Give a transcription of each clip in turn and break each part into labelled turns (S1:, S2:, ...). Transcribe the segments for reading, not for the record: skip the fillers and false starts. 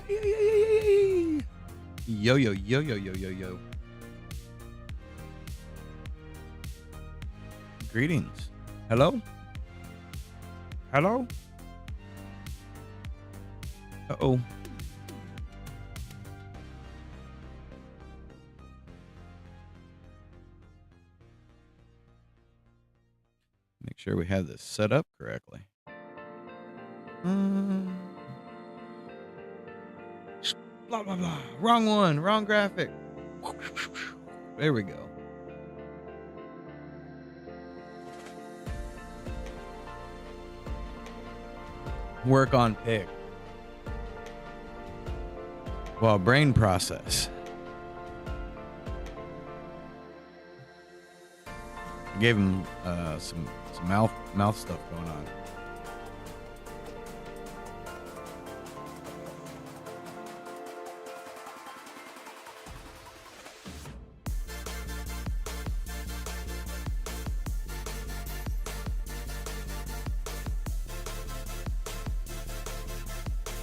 S1: Yo, yo, yo, yo, yo, yo, yo. Greetings. Hello? Hello? Uh-oh. Make sure we have this set up correctly. Blah, blah, blah. Wrong one. Wrong graphic. There we go. Work on pig. Well, brain process. I gave him some mouth stuff going on.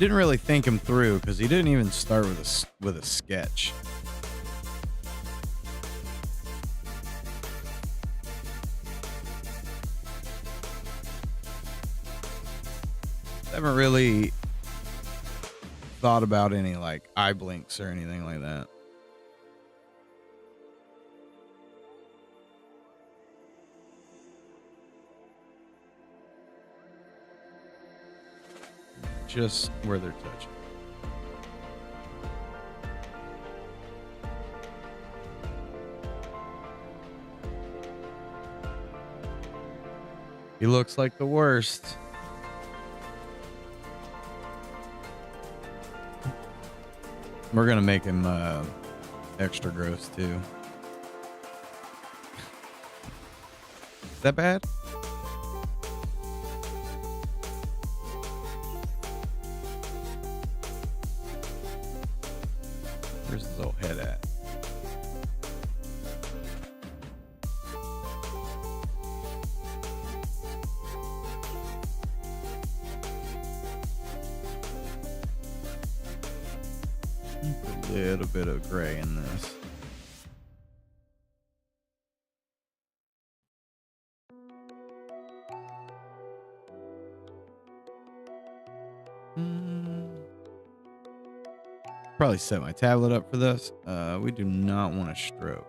S1: Didn't really think him through because he didn't even start with a sketch. Haven't really thought about any like eye blinks or anything like that. Just where they're touching. He looks like the worst. We're gonna make him extra gross too. Is that bad? Where's his little head at? A little bit of gray in this. Probably set my tablet up for this. We do not want a stroke.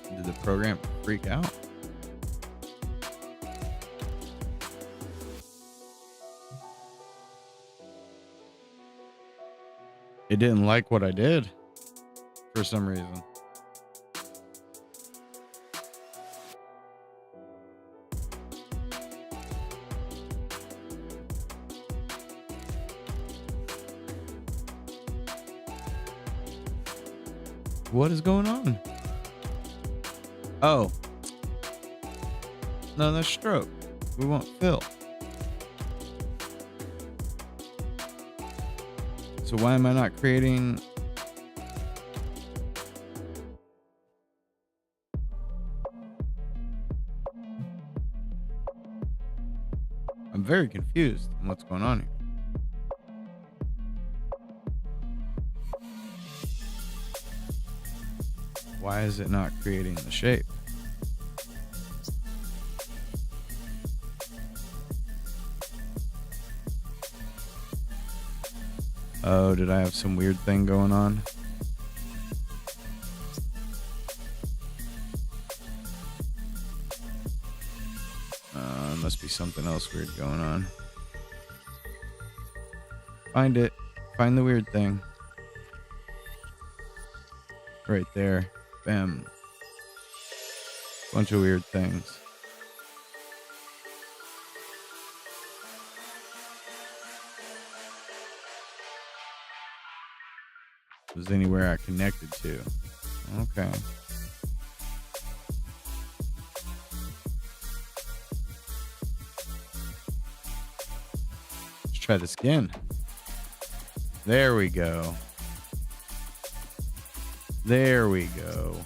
S1: Did the program freak out? It didn't like what I did for some reason. What is going on? Oh. No, that's stroke. We want fill. So why am I not creating? I'm very confused on what's going on here. Why is it not creating the shape? Oh, did I have some weird thing going on? Must be something else weird going on. Find it. Find the weird thing. Right there. Bam. Bunch of weird things. Was anywhere I connected to. Okay. Let's try this again. There we go. There we go.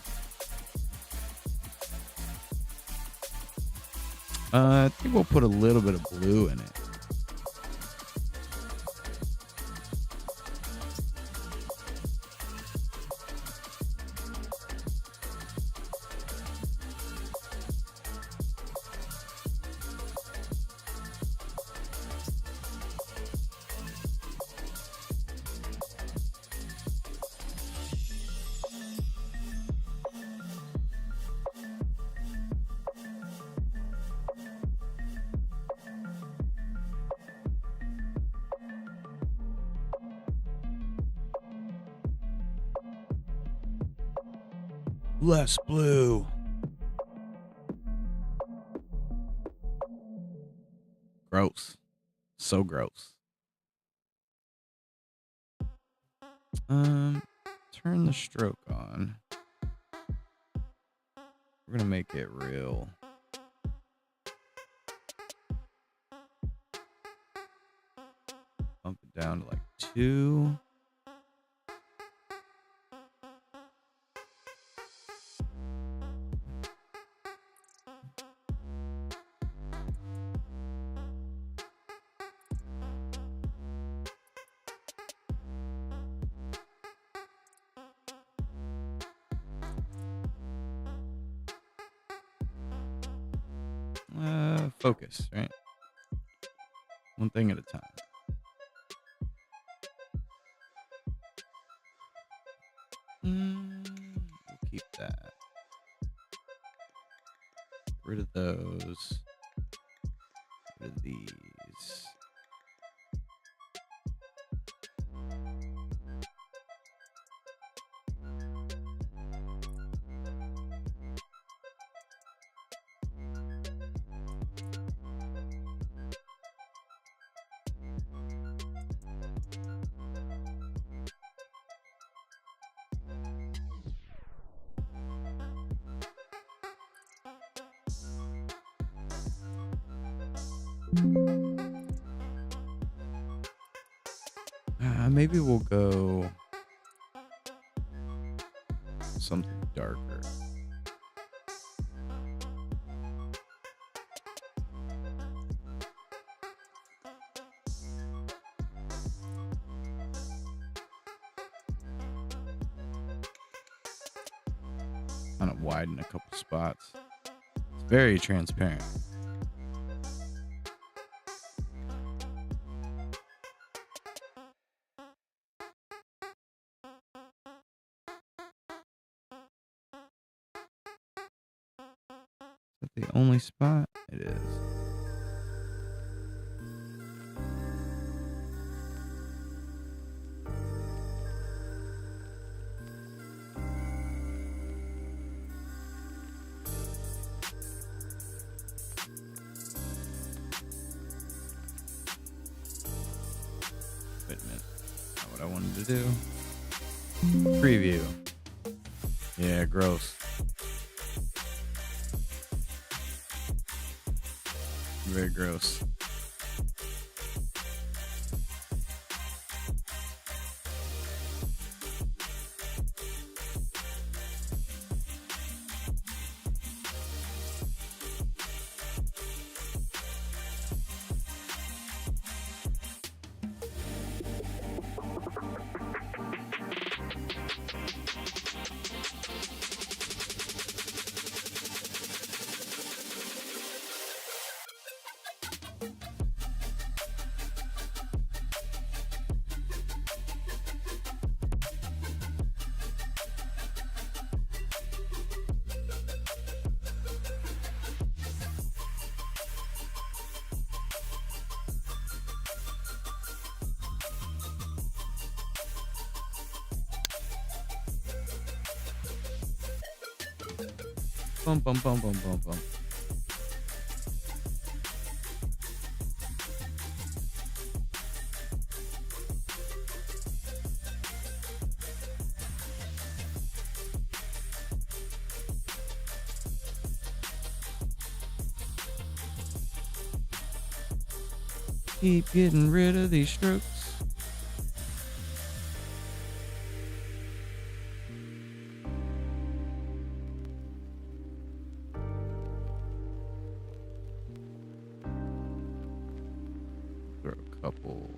S1: I think we'll put a little bit of blue in it. Less blue. Gross. So gross. Turn the stroke on. We're gonna make it real. Bump it down to like 2. Focus, right? One thing at a time. We'll keep that. Get rid of those. Get rid of these. Maybe we'll go something darker. Kind of widen a couple spots. It's very transparent. The only spot it is. Wait a minute. Not what I wanted to do. Preview. Yeah, gross. Very gross. Bum, bum, bum, bum, bum, bum. Keep getting rid of these strokes. Throw a couple.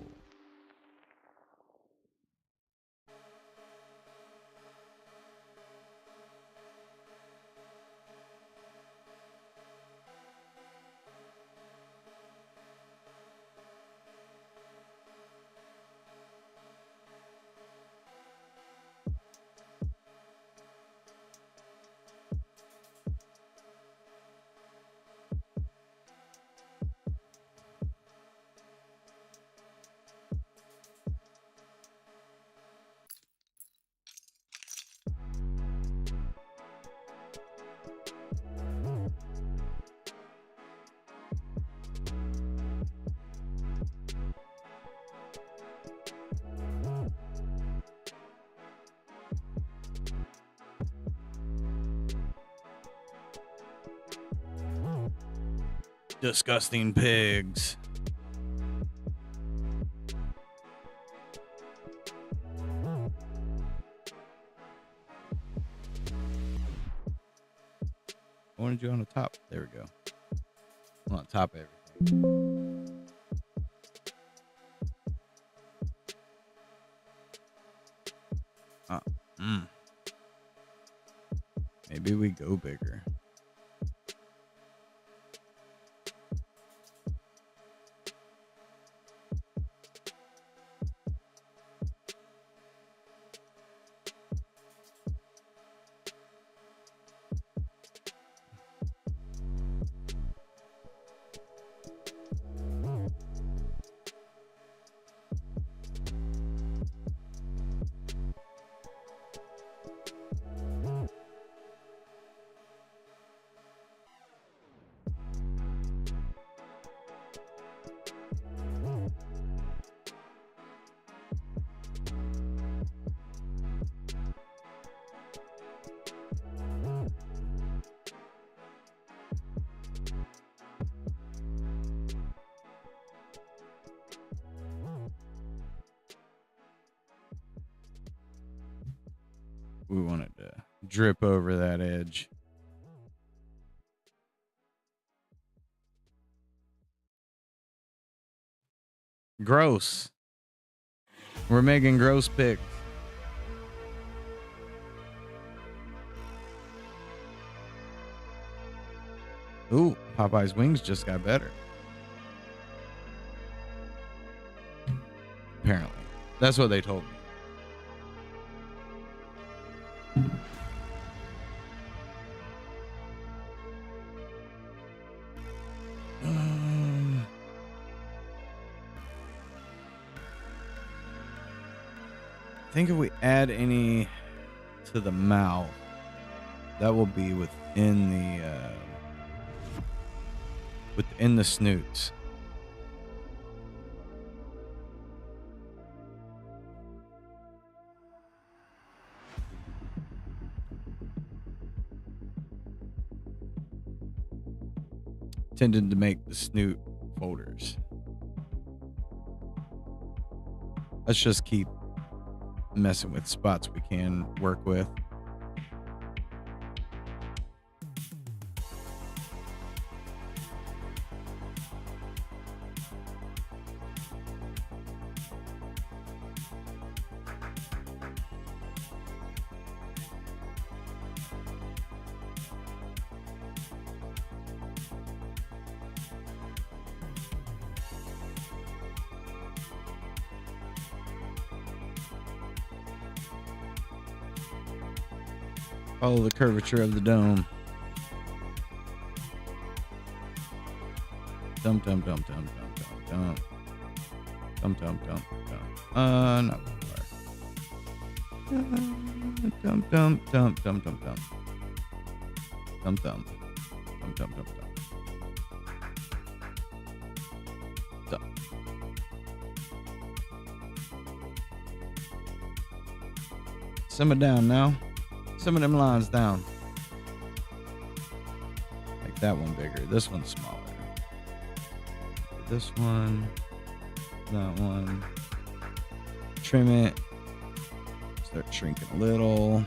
S1: Disgusting pigs. I wanted you on the top. There we go. I'm on top of everything. Maybe we go bigger. We want it to drip over that edge. Gross. We're making gross pics. Ooh, Popeye's wings just got better. Apparently. That's what they told me. I think if we add any to the mouth, that will be within the snoots. Tended to make the snoot folders. Let's just keep messing with spots we can work with. Follow the curvature of the dome. Dum dum dum dum dum dum dum dum dum dum. Not far. Dum dum dum dum dum dum. Tum tum. Tum tum tum tum. Tum. Simmer down now. Simmer them lines down. Make that one bigger. This one's smaller. This one. That one. Trim it. Start shrinking a little.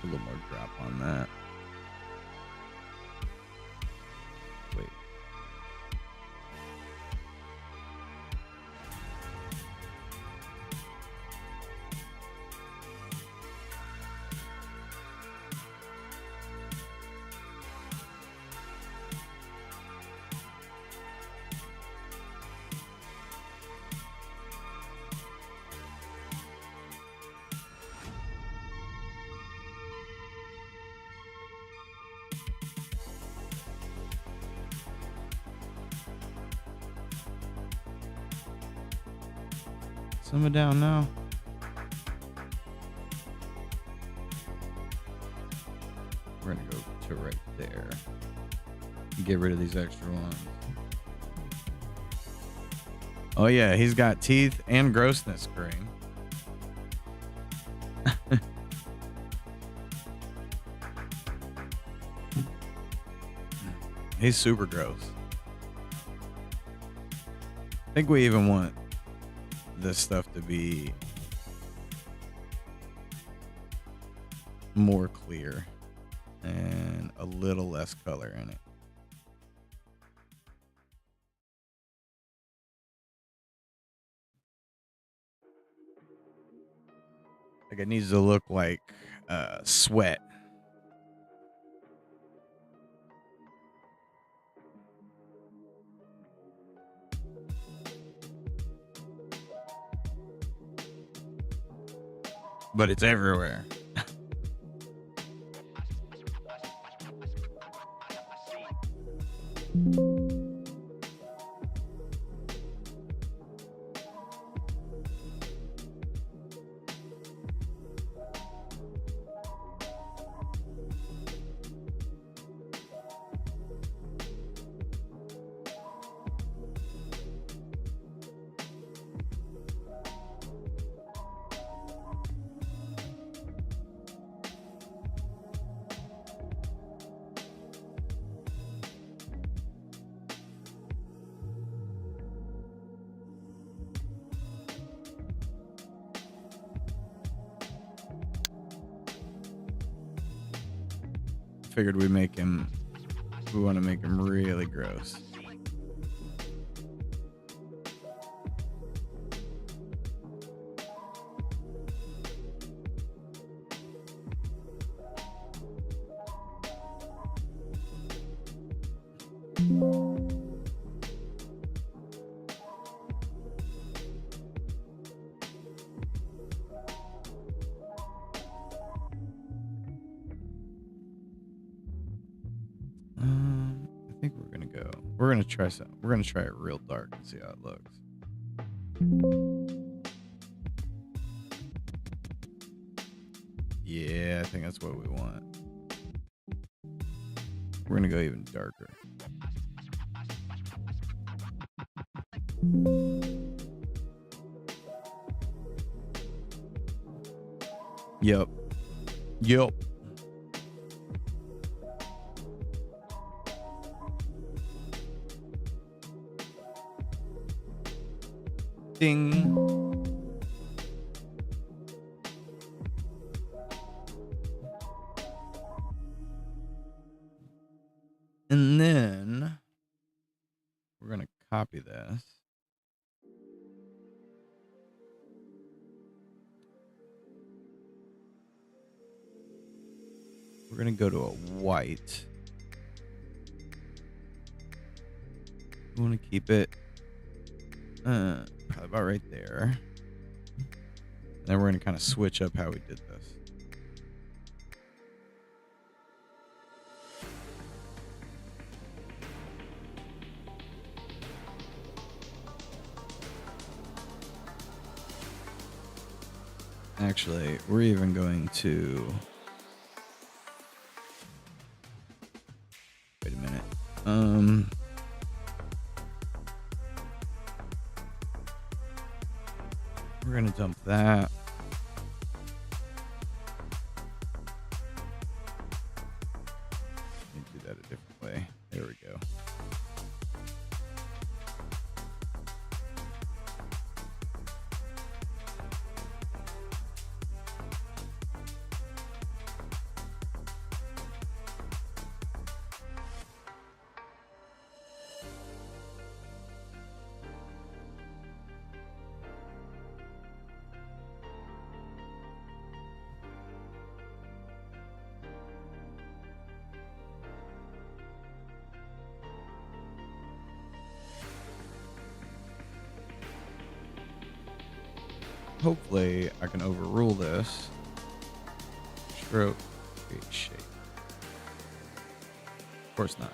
S1: A little more drop on that. Wait. Simmer down now. We're gonna go to right there. Get rid of these extra ones. Oh yeah, he's got teeth and grossness graying. He's super gross. I think we even want this stuff to be more clear and a little less color in it. Like it needs to look like sweat. But it's everywhere. Figured we want to make him really gross. We're gonna try it real dark and see how it looks. Yeah, I think that's what we want. We're gonna go even darker. Yep. Ding. And then we're going to copy this. We're going to go to a white. We want to keep it probably about right there. Then we're going to kind of switch up how we did this. Actually, we're even going to... Wait a minute. We're going to dump that. Let me do that a different way. There we go. Hopefully, I can overrule this. Stroke, create shape. Of course not.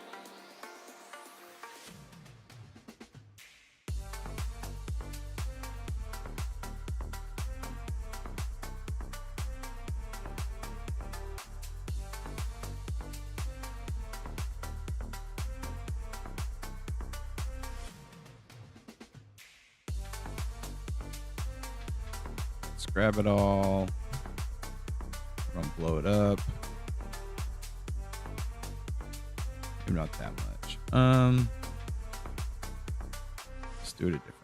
S1: Grab it all. We're gonna blow it up. Maybe not that much. Let's do it a different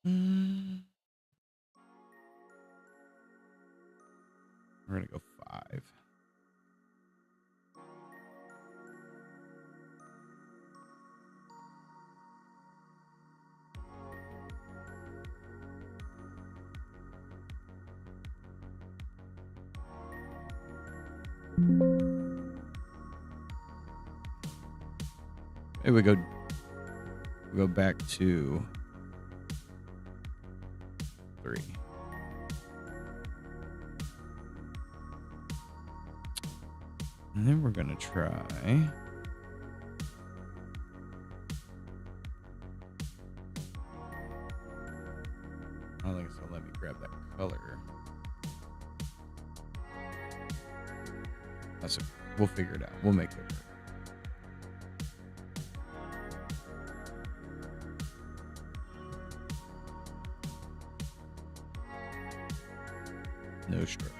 S1: way. We're gonna go 5. Maybe we go back to 3. And then we're gonna try. I don't think it's gonna let me grab that color. That's okay. We'll figure it out. We'll make it work. No stroke.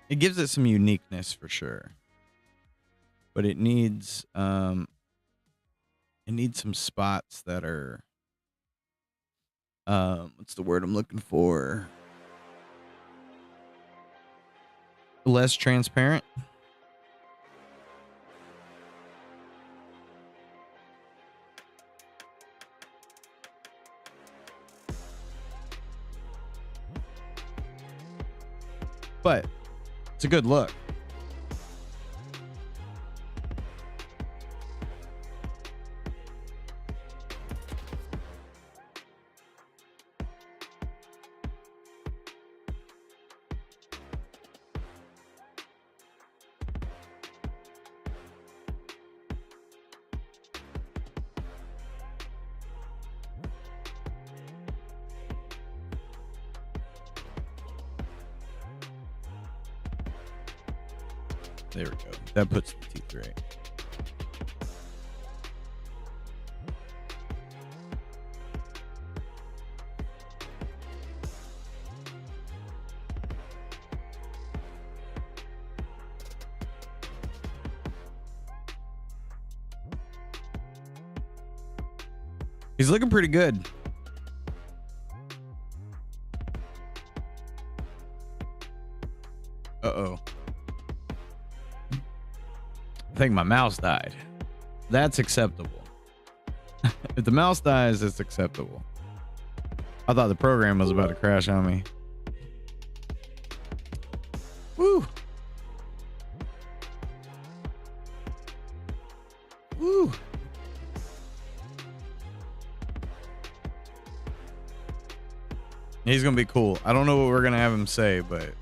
S1: It gives it some uniqueness for sure, but it needs some spots that are what's the word I'm looking for? Less transparent. But it's a good look. There we go. That puts the teeth right. He's looking pretty good. Uh-oh. I think my mouse died. That's acceptable. If the mouse dies, it's acceptable. I thought the program was about to crash on me. Woo. Woo. He's gonna be cool. I don't know what we're gonna have him say, but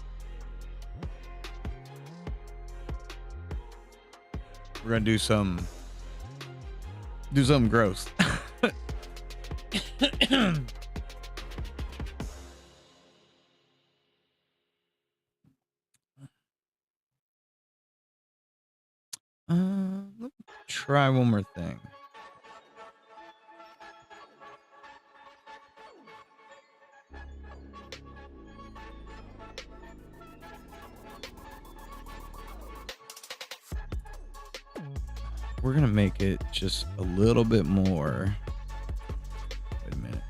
S1: we're gonna do something gross. Let me try one more thing. We're gonna make it just a little bit more. Wait a minute.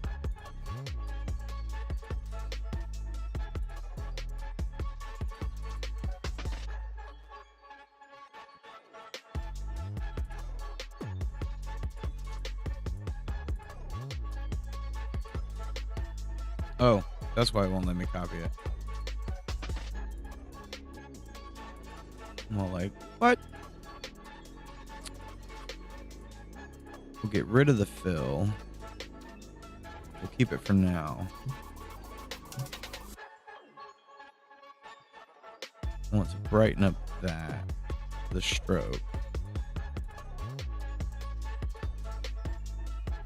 S1: Oh, that's why it won't let me copy it. I'm all like, what? We'll get rid of the fill. We'll keep it for now. I want to brighten up the stroke.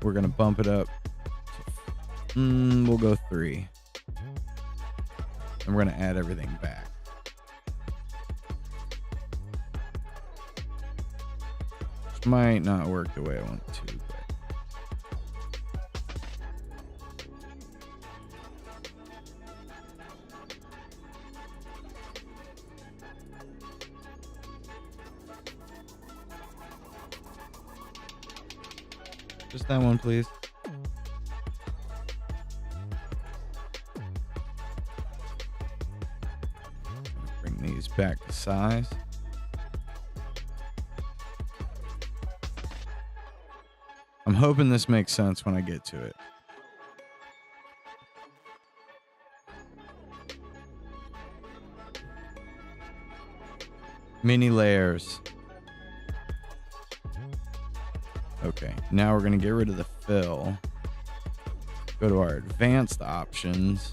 S1: We're gonna bump it up. We'll go 3. And we're gonna add everything back. Which might not work the way I want it to, but just that one, please. Bring these back to size. I'm hoping this makes sense when I get to it. Mini layers. Okay, now we're gonna get rid of the fill. Go to our advanced options.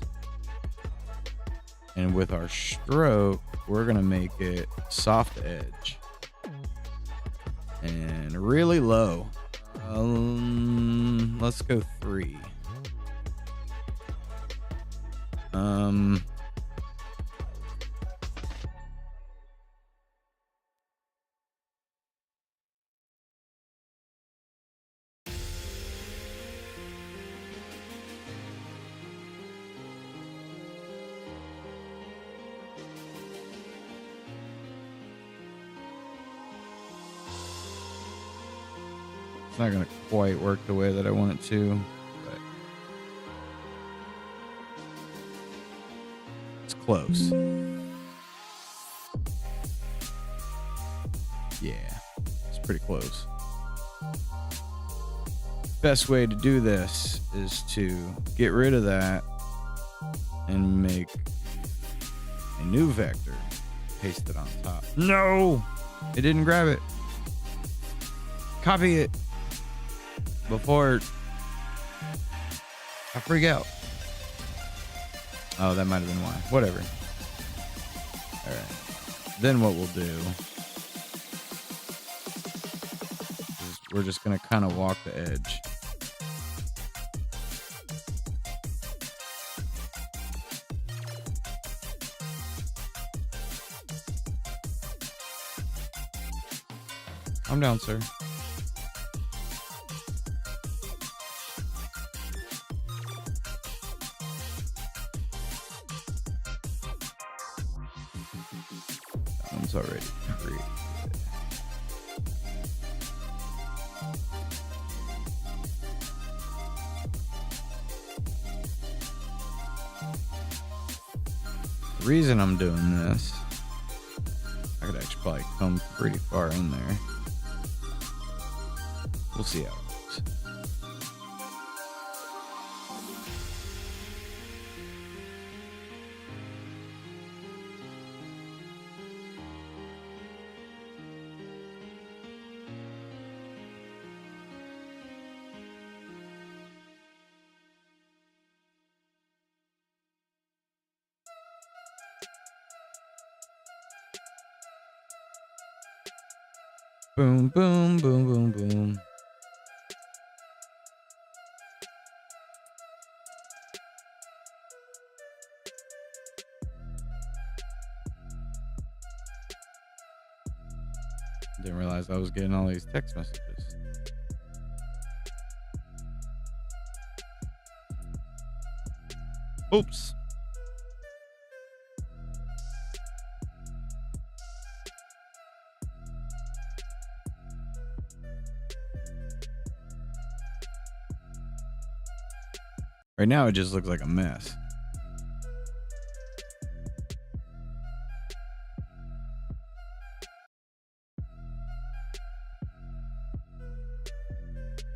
S1: And with our stroke, we're gonna make it soft edge. And really low. Let's go 3. It's not going to quite work the way that I want it to, but it's close. Yeah, it's pretty close. Best way to do this is to get rid of that and make a new vector. Paste it on top. No! It didn't grab it. Copy it before I freak out. Oh, that might have been why. Whatever. All right. Then what we'll do is we're just going to kind of walk the edge. Calm down, sir. That one's already created. The reason I'm doing this, I could actually probably come pretty far in there. We'll see how it goes. Boom, boom, boom, boom, boom. Didn't realize I was getting all these text messages. Oops. Right now, it just looks like a mess.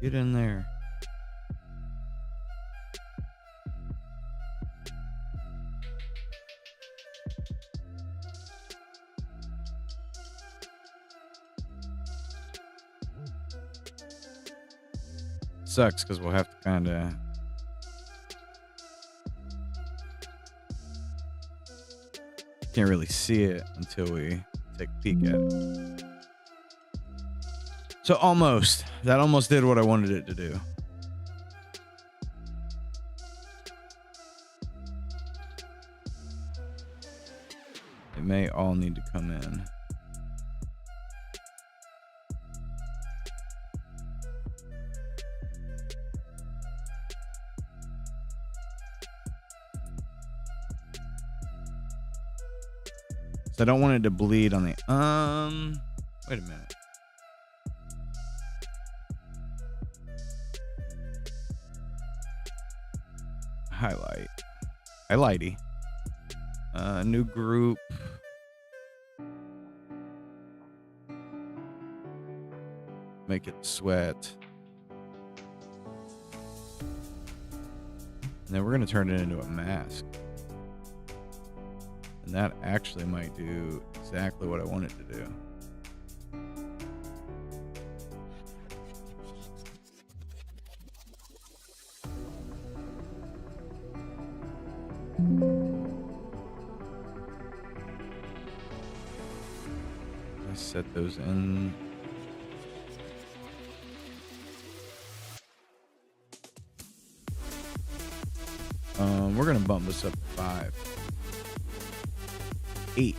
S1: Get in there. Sucks because we'll have to kind of can't really see it until we take a peek at it. So that almost did what I wanted it to do. It may all need to come in. So I don't want it to bleed on the, wait a minute. Highlighty. New group. Make it sweat. And then we're going to turn it into a mask. And that actually might do exactly what I want it to do. I set those in. We're going to bump this up to 5. 8.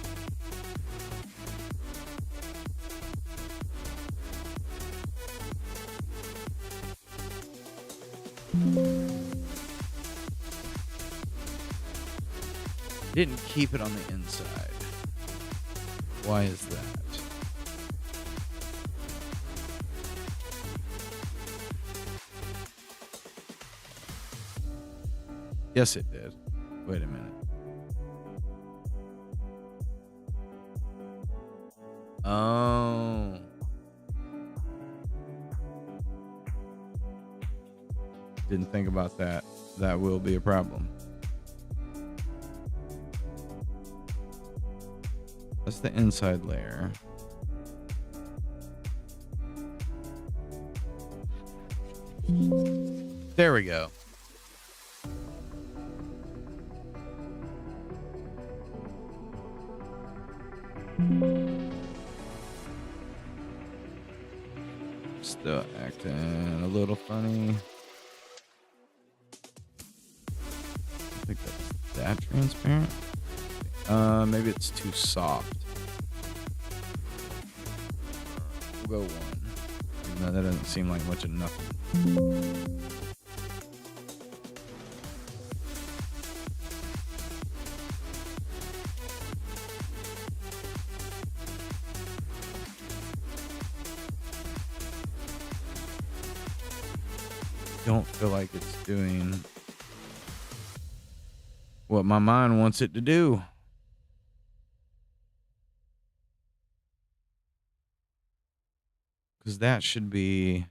S1: Didn't keep it on the inside. Why is that? Yes, it did. Wait a minute. Oh. Didn't think about that. That will be a problem. That's the inside layer. There we go. Still acting a little funny. I think that's that transparent. Maybe it's too soft. We'll go 1. No, that doesn't seem like much of nothing. Don't feel like it's doing what my mind wants it to do. Because that should be...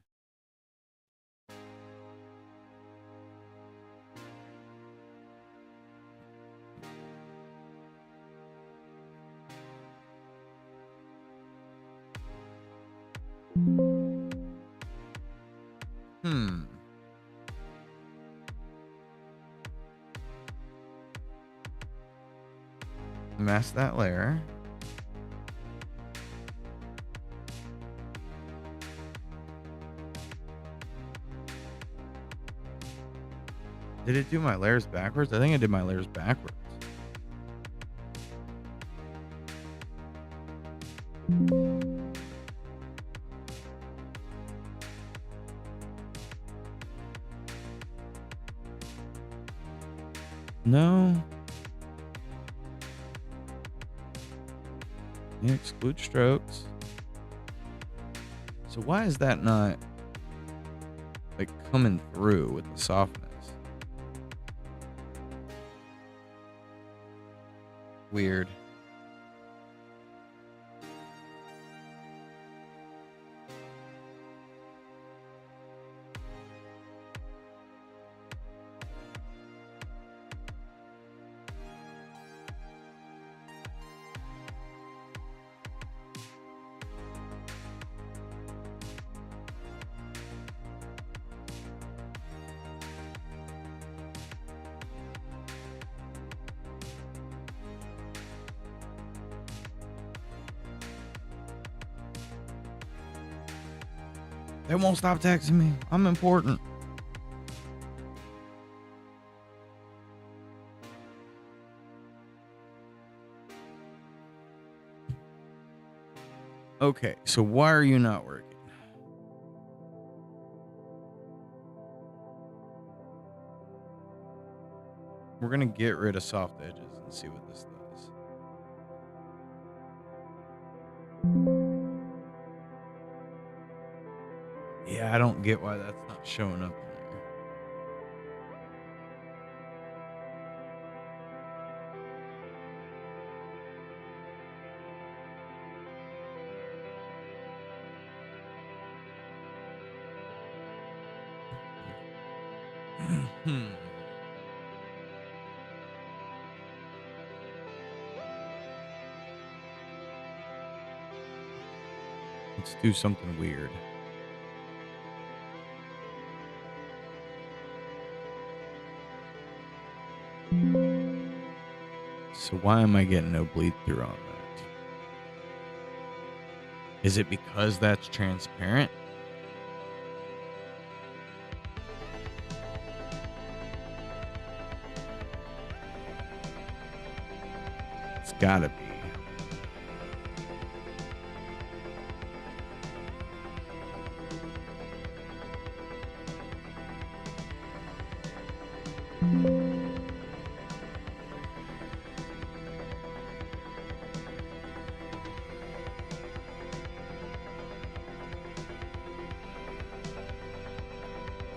S1: Mask that layer. Did it do my layers backwards? I think I did my layers backwards. No. Yeah, exclude strokes. So why is that not like coming through with the softness? Weird. They won't stop texting me. I'm important. Okay, so why are you not working? We're gonna get rid of soft edges and see what this does. Yeah, I don't get why that's not showing up in there. Let's do something weird. So why am I getting no bleed through on that? Is it because that's transparent? It's gotta be.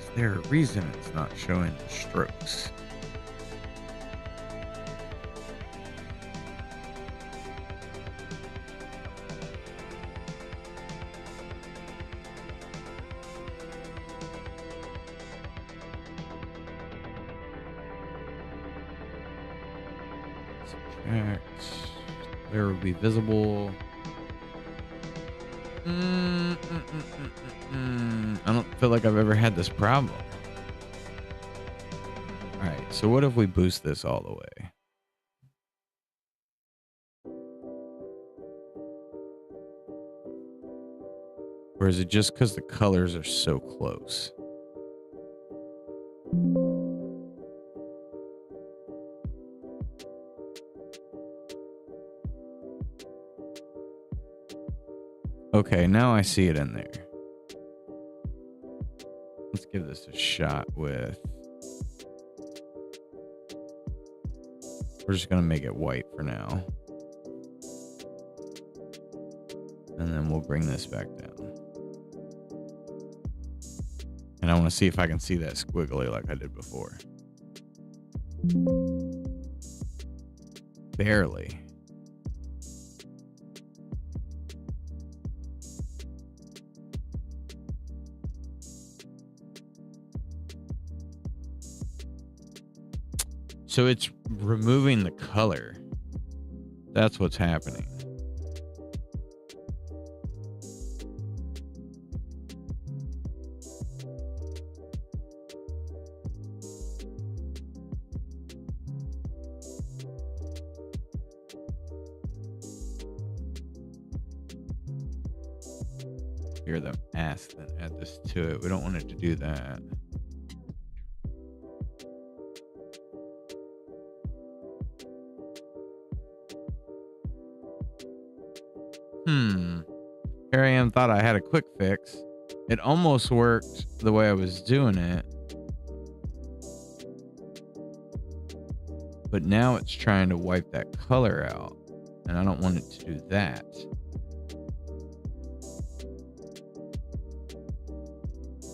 S1: Is there a reason it's not showing the strokes? Subtract. There will be visible. I don't feel like I've ever had this problem. All right, so what if we boost this all the way? Or is it just because the colors are so close? Okay, now I see it in there. Let's give this a shot with... We're just going to make it white for now. And then we'll bring this back down. And I want to see if I can see that squiggly like I did before. Barely. So it's removing the color. That's what's happening. Hear them ask, then add this to it. We don't want it to do that. Here I am, thought I had a quick fix. It almost worked the way I was doing it. But now it's trying to wipe that color out. And I don't want it to do that.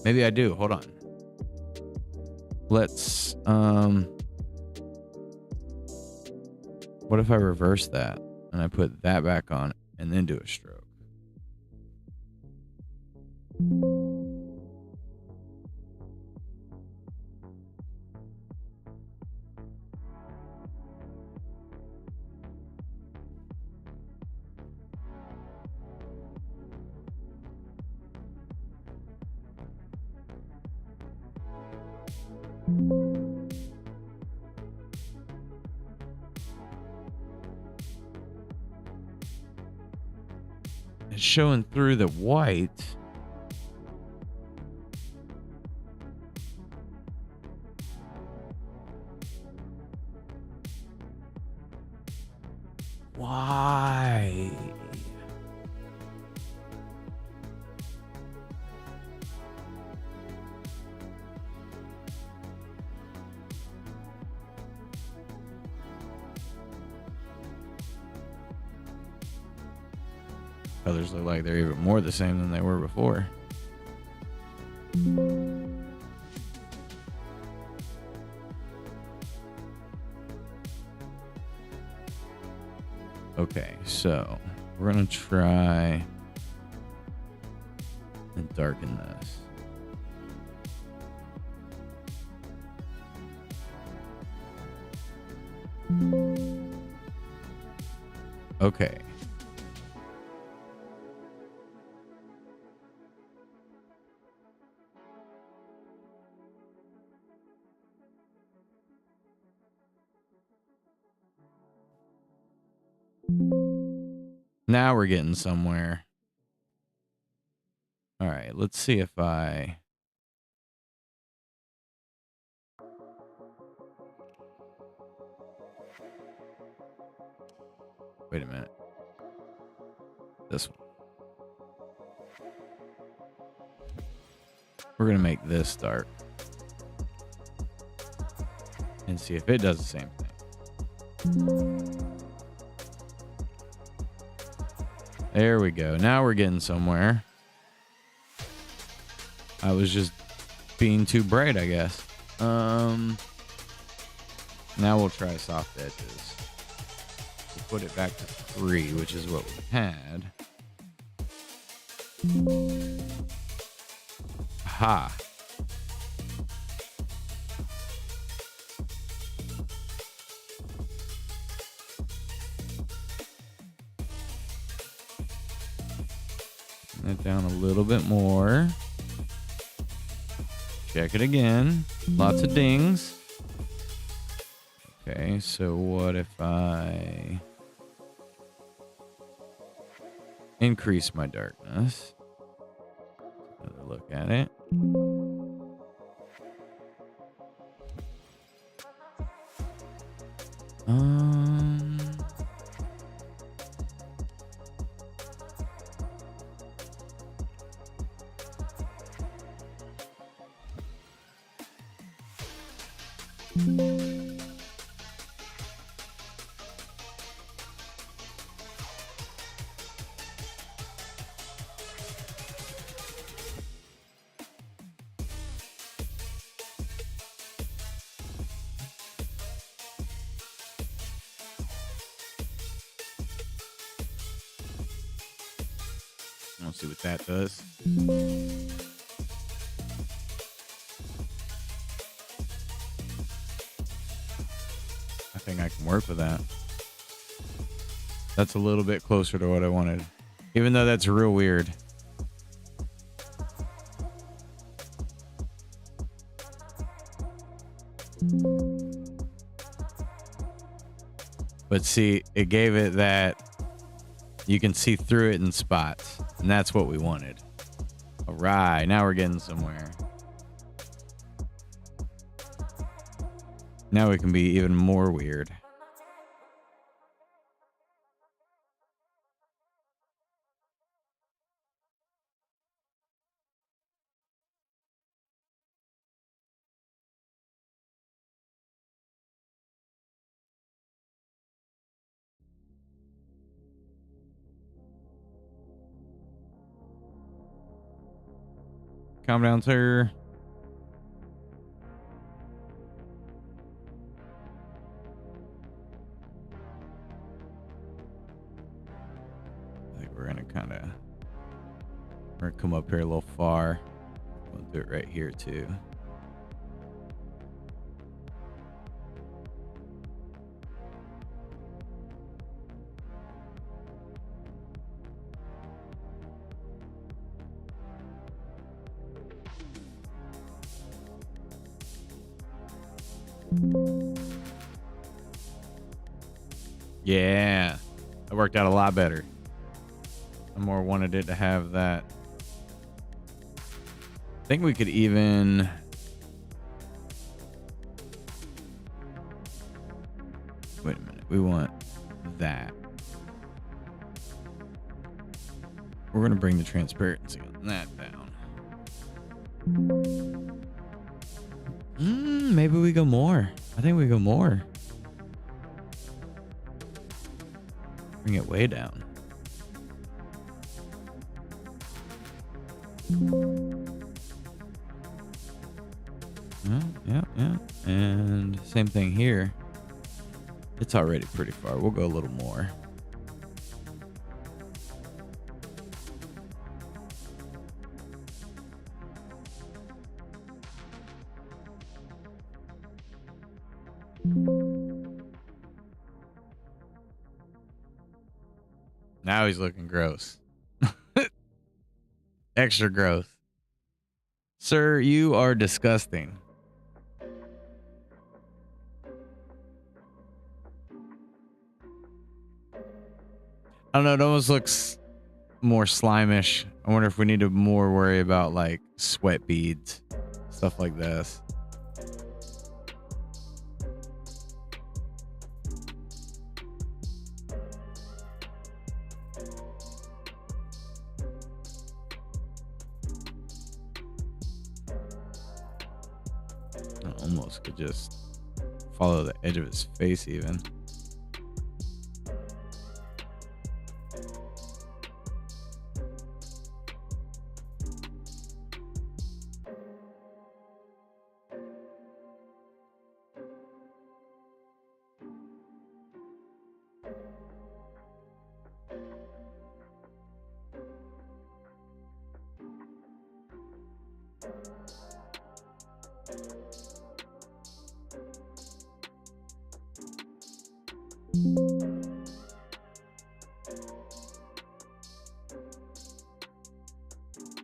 S1: Maybe I do. Hold on. Let's, what if I reverse that and I put that back on and then do a stroke? It's showing through the white. Why? Colors look like they're even more the same than they were before. Okay, so we're gonna try and darken this. Okay. Now we're getting somewhere. All right, let's see if I... Wait a minute. This one. We're going to make this dark. And see if it does the same thing. There we go. Now we're getting somewhere. I was just being too bright, I guess. Now we'll try soft edges. We'll put it back to 3, which is what we had. Aha. That down a little bit more. Check it again. Lots of dings. Okay, so what if I increase my darkness? Another look at it. Let's see what that does. work with that. That's a little bit closer to what I wanted, even though that's real weird. But see, it gave it that you can see through it in spots, and that's what we wanted. All right, now we're getting somewhere. Now we can be even more weird. Calm down, sir. I think we're gonna we're gonna come up here a little far. We'll do it right here too. Yeah, that worked out a lot better. I more wanted it to have that. I think we could even... Wait a minute, we want that. We're gonna bring the transparency on that down. Maybe we go more. I think we go more. Bring it way down. Yeah. And same thing here. It's already pretty far. We'll go a little more. Now he's looking gross. Extra gross. Sir, you are disgusting. I don't know. It almost looks more slimish. I wonder if we need to more worry about like sweat beads, stuff like this. I almost could just follow the edge of his face even.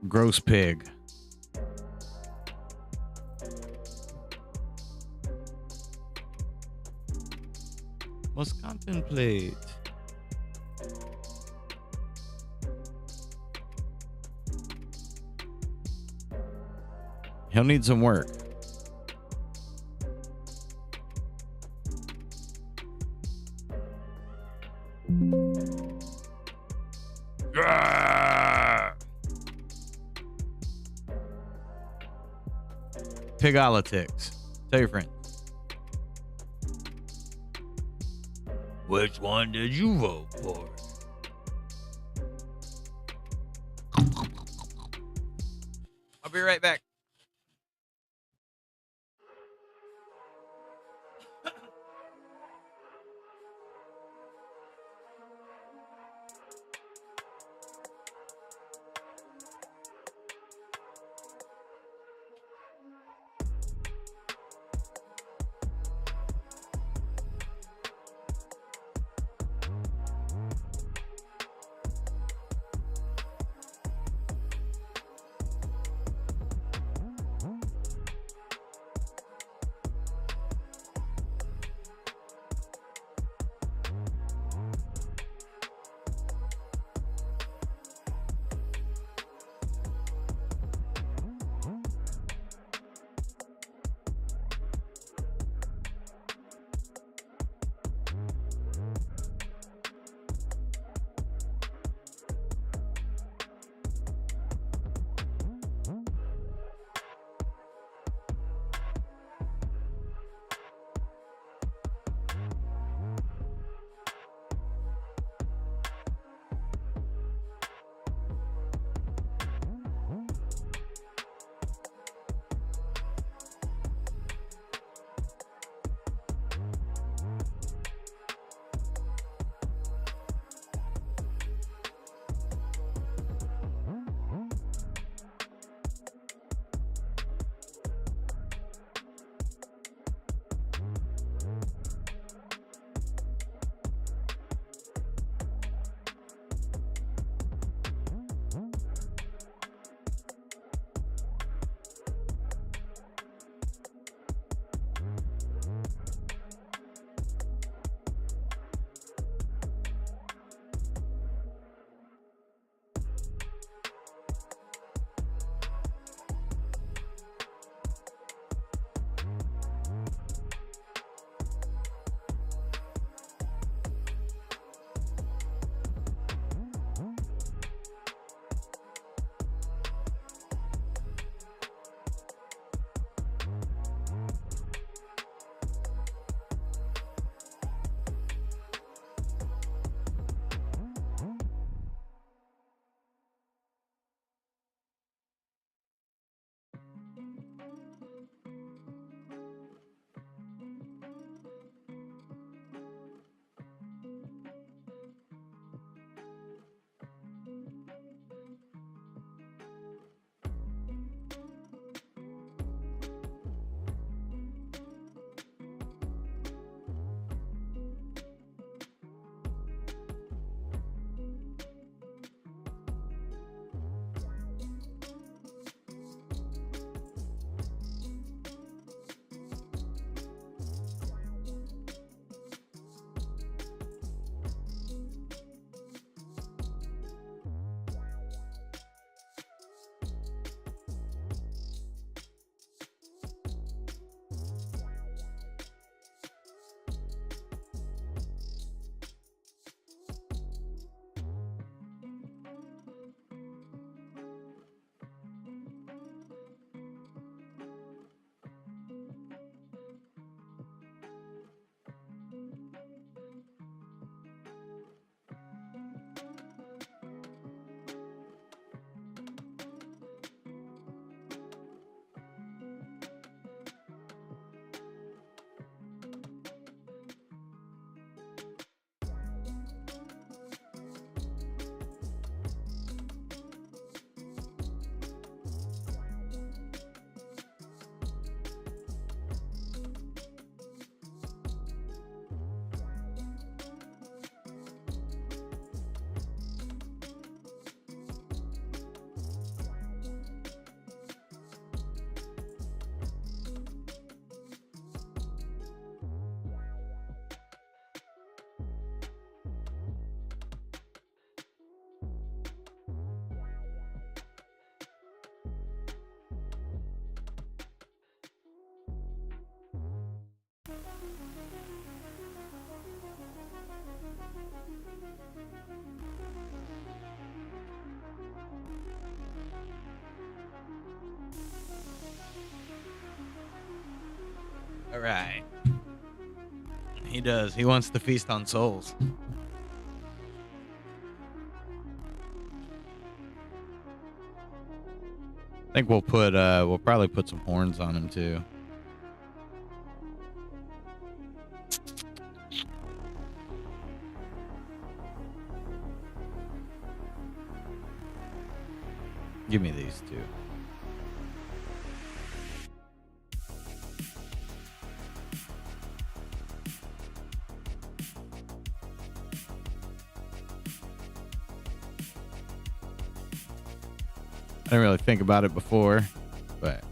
S1: Gross pig. Must contemplate. He'll need some work. Pigalitics. Tell your friends. Which one did you vote for? I'll be right back. All right. He does. He wants to feast on souls. I think we'll probably put some horns on him too. Give me these two. I didn't really think about it before, but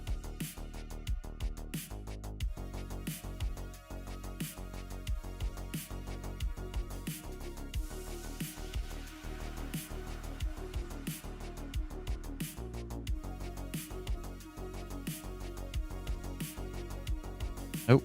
S1: nope.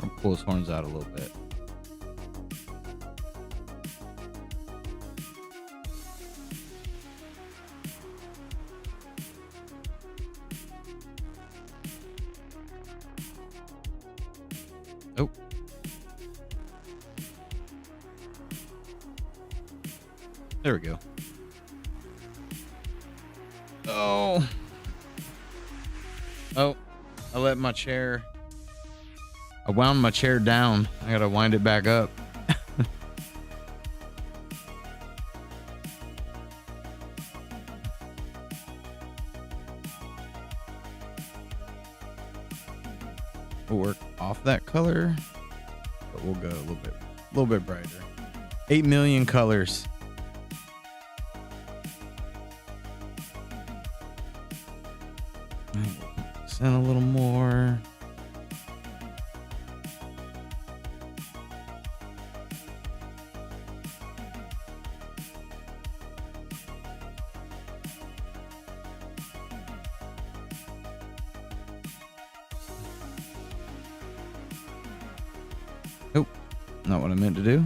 S1: I'll pull his horns out a little bit. Oh. There we go. Oh. Oh. I let my chair. I wound my chair down. I gotta wind it back up. We'll work off that color, but we'll go a little bit brighter. 8 million colors. Send a little more. Oh, not what I meant to do.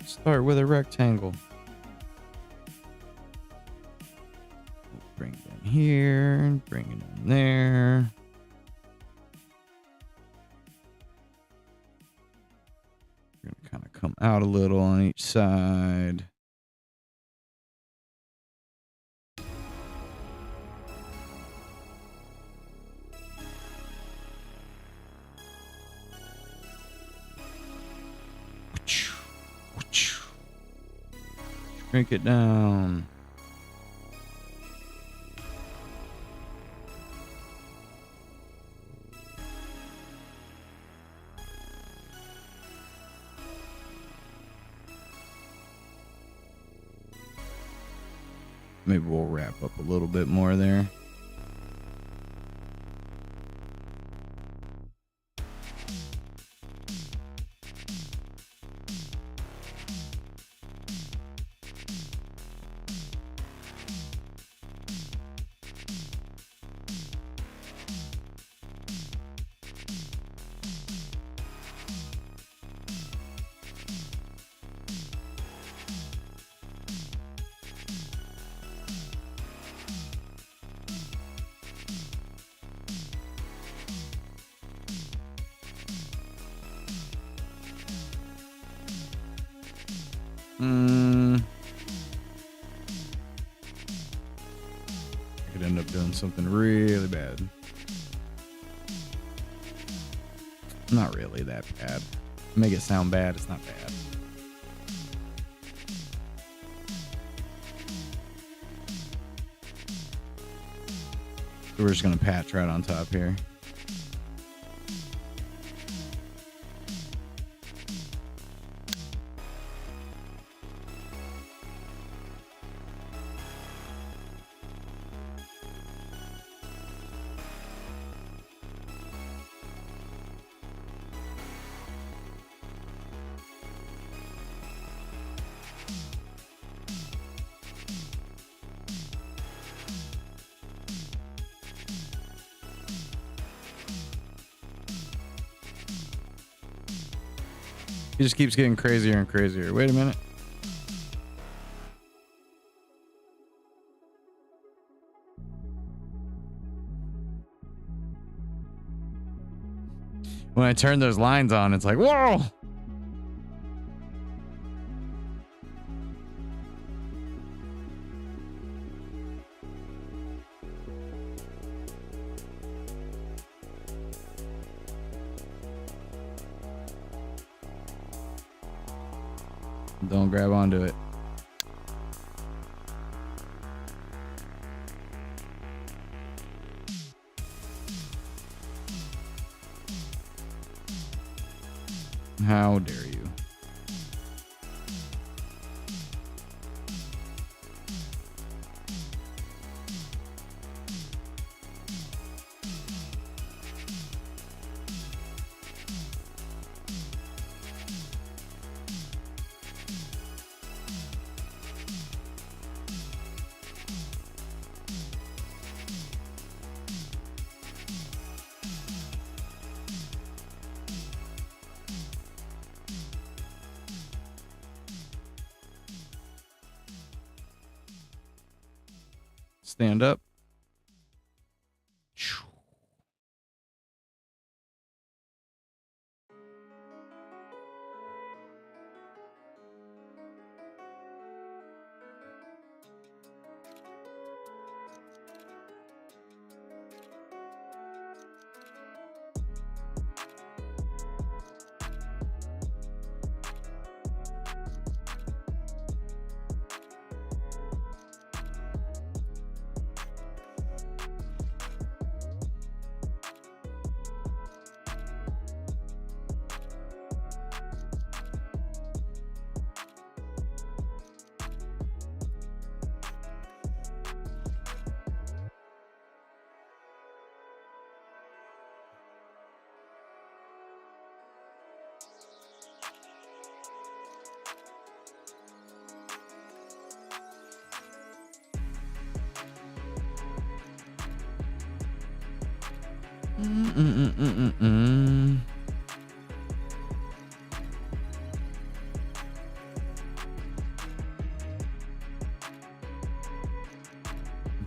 S1: Start with a rectangle. We'll bring it in here, bring it in there. We're gonna kind of come out a little on each side. Shrink it down. Maybe we'll wrap up a little bit more there. I could end up doing something really bad. Not really that bad. Make it sound bad, it's not bad. So we're just gonna patch right on top here. He just keeps getting crazier and crazier. Wait a minute. When I turn those lines on, it's like, whoa! Don't grab onto it. How dare you? Stand up.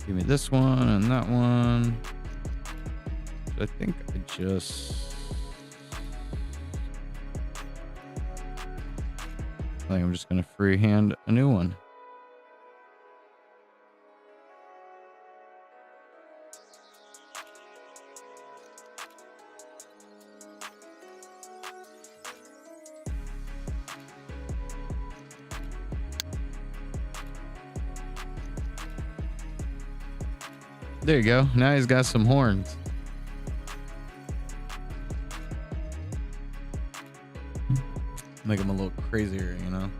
S1: Give me this one and that one. I think I think I'm just gonna freehand a new one. There you go. Now he's got some horns. Make him a little crazier, you know?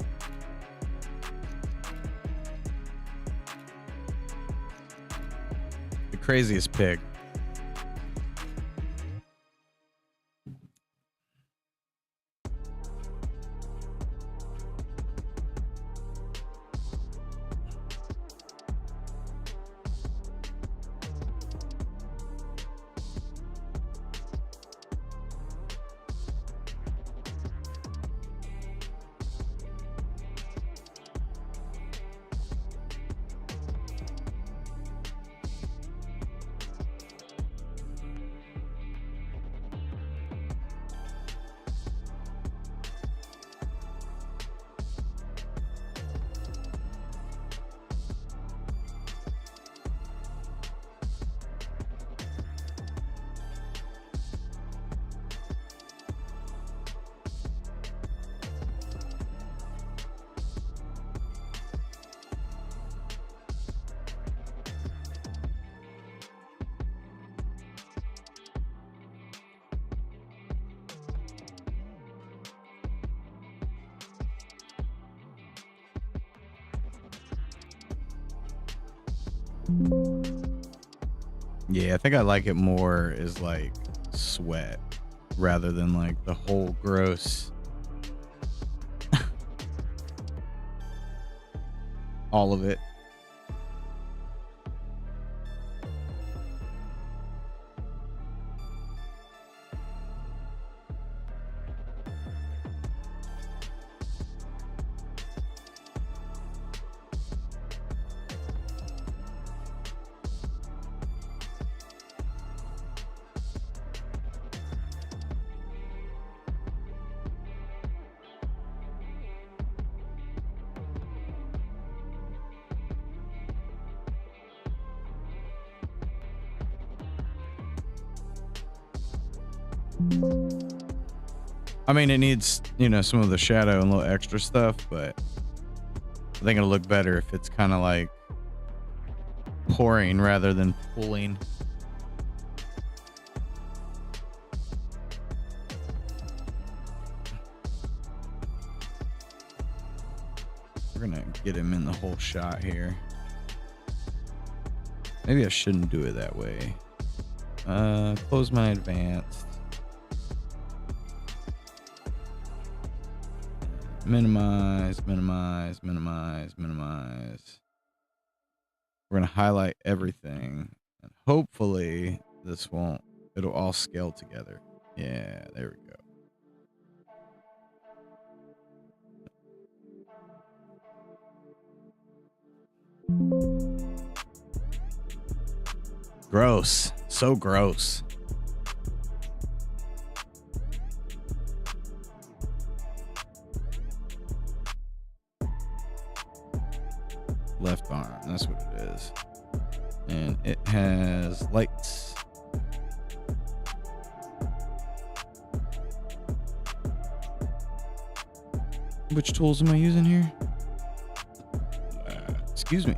S1: The craziest pig. Yeah, I think I like it more as like sweat rather than like the whole gross. All of it. I mean, it needs, you know, some of the shadow and little extra stuff, but I think it'll look better if it's kind of like pouring rather than pulling. We're gonna get him in the whole shot here. Maybe I shouldn't do it that way. Close my advanced. Minimize, minimize, minimize, minimize. We're gonna highlight everything, and hopefully this won't, it'll all scale together. Yeah, there we go. Gross. So gross. Left arm. That's what it is. And it has lights. Which tools am I using here? Excuse me.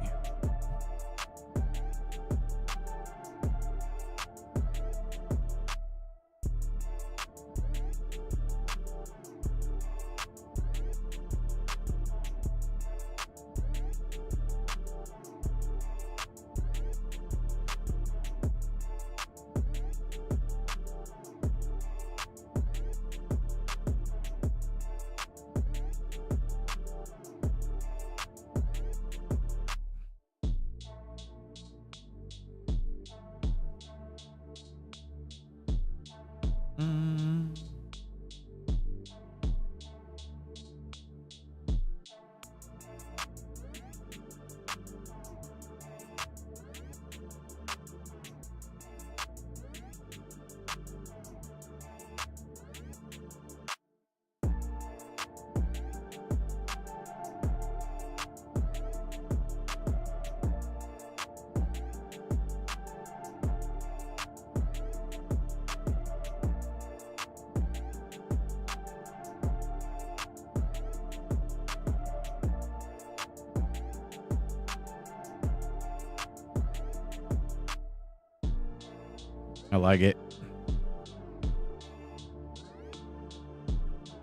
S1: I like it.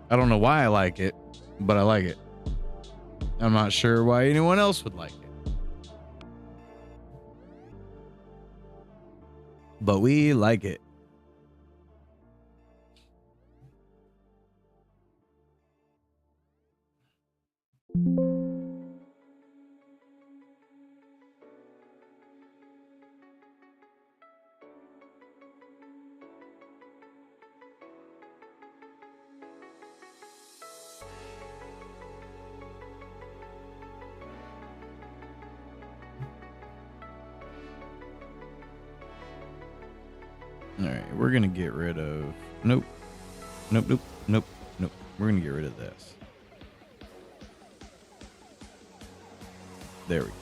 S1: I don't know why I like it, but I like it. I'm not sure why anyone else would like it. But we like it. All right, we're going to get rid of... Nope. Nope, nope, nope, nope. We're going to get rid of this. There we go.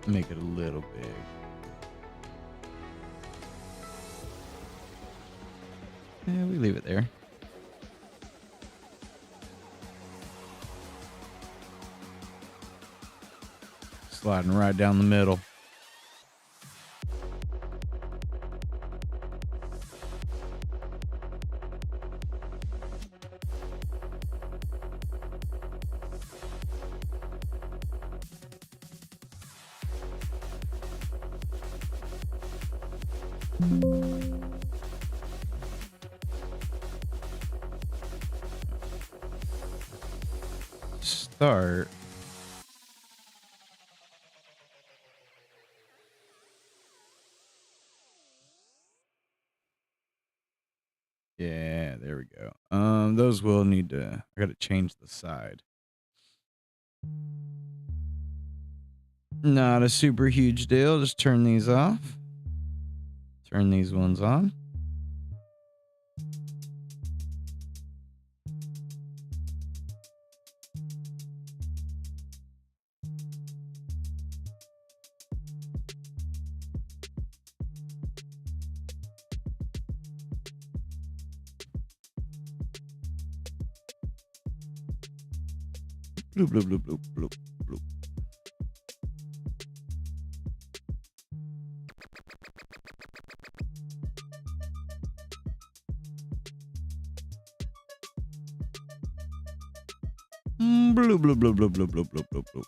S1: Make it a little big. Yeah, we leave it there. Sliding right down the middle. Start. Yeah, there we go. Those will need to, I gotta change the side. Not a super huge deal. Just turn these off. Turn these ones on. Bloop, bloop, bloop, bloop, bloop, bloop. Bloop, bloop, bloop, bloop, bloop, bloop, bloop, bloop, bloop.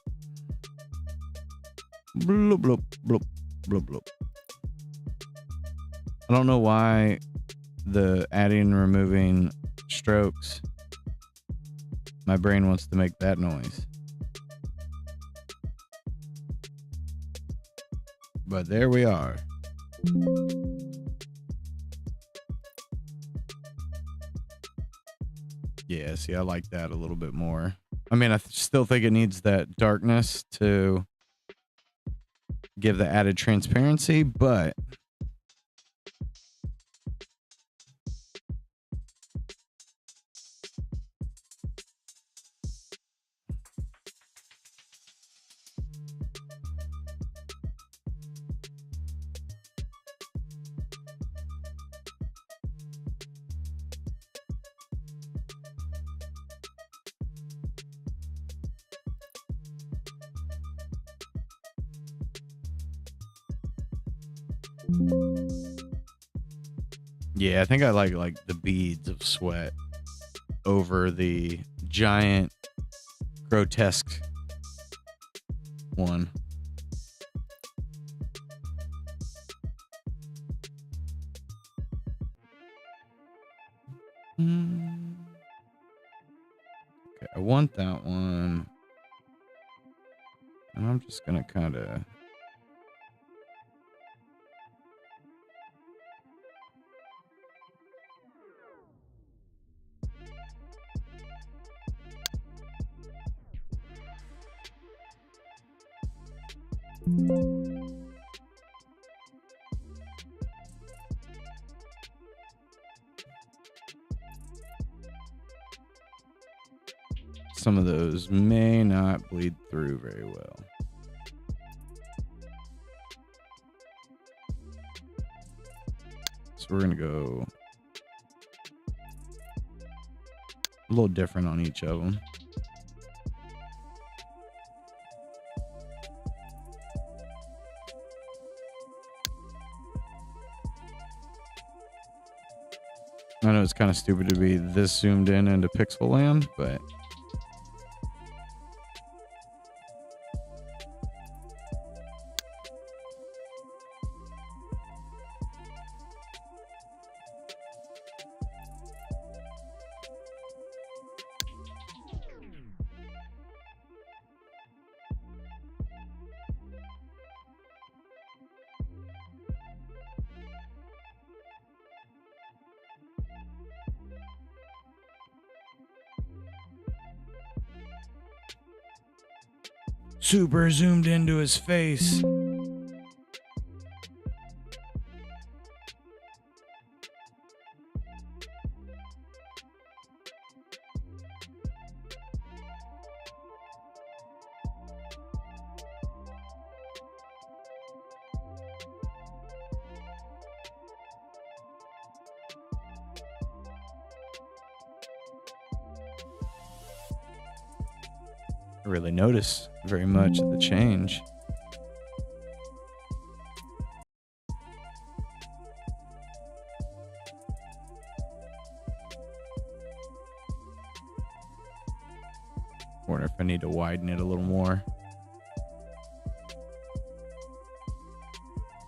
S1: Bloop, bloop, bloop, bloop, bloop. I don't know why the adding and removing strokes, my brain wants to make that noise. But there we are. Yeah, see, I like that a little bit more. I mean, I still think it needs that darkness to give the added transparency, but yeah, I think I like the beads of sweat over the giant grotesque one. Okay, I want that one. And I'm just gonna kind of some of those may not bleed through very well. So we're going to go a little different on each of them. I know it's kind of stupid to be this zoomed in into pixel land, but super zoomed into his face. I really notice very much of the change. Wonder if I need to widen it a little more.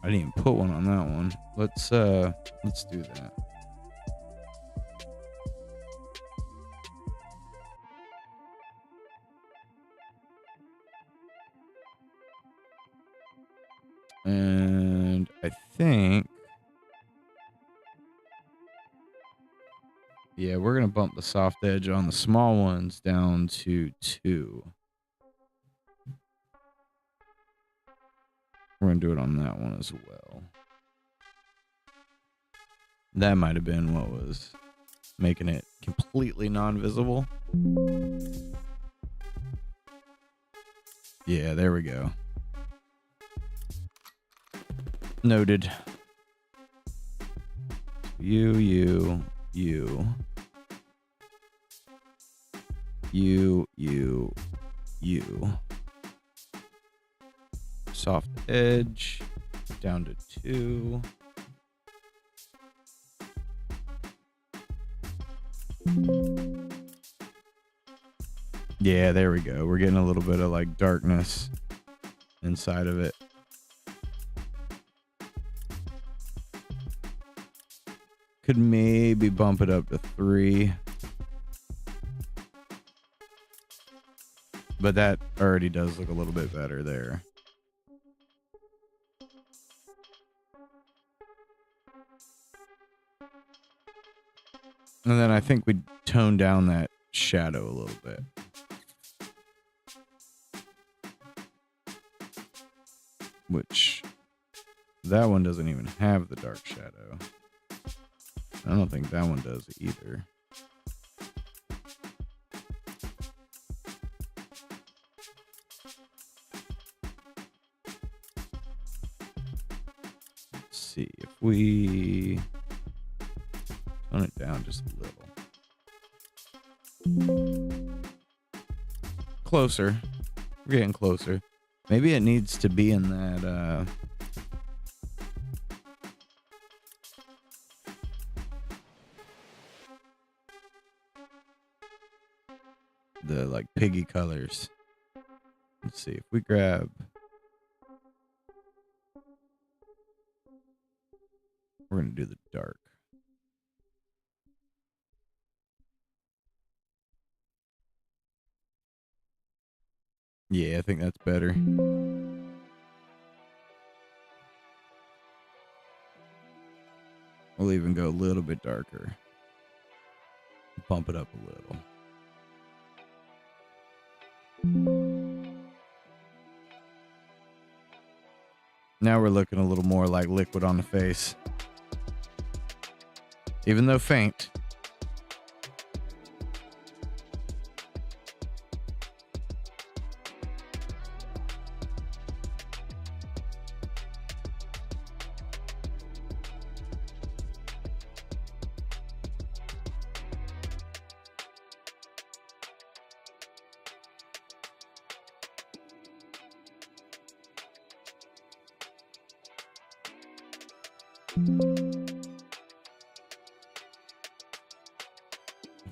S1: I didn't even put one on that one. Let's do that. And I think, yeah, we're going to bump the soft edge on the small ones down to 2. We're going to do it on that one as well. That might have been what was making it completely non-visible. Yeah, there we go. Noted. You. Soft edge down to 2. Yeah, there we go. We're getting a little bit of like darkness inside of it. Could maybe bump it up to 3. But that already does look a little bit better there. And then I think we tone down that shadow a little bit. Which, that one doesn't even have the dark shadow. I don't think that one does either. Let's see if we tone it down just a little. Closer. We're getting closer. Maybe it needs to be in that the like piggy colors. Let's see if we grab, we're gonna do the dark. Yeah, I think that's better. We'll even go a little bit darker. Bump it up a little. Now we're looking a little more like liquid on the face. Even though faint.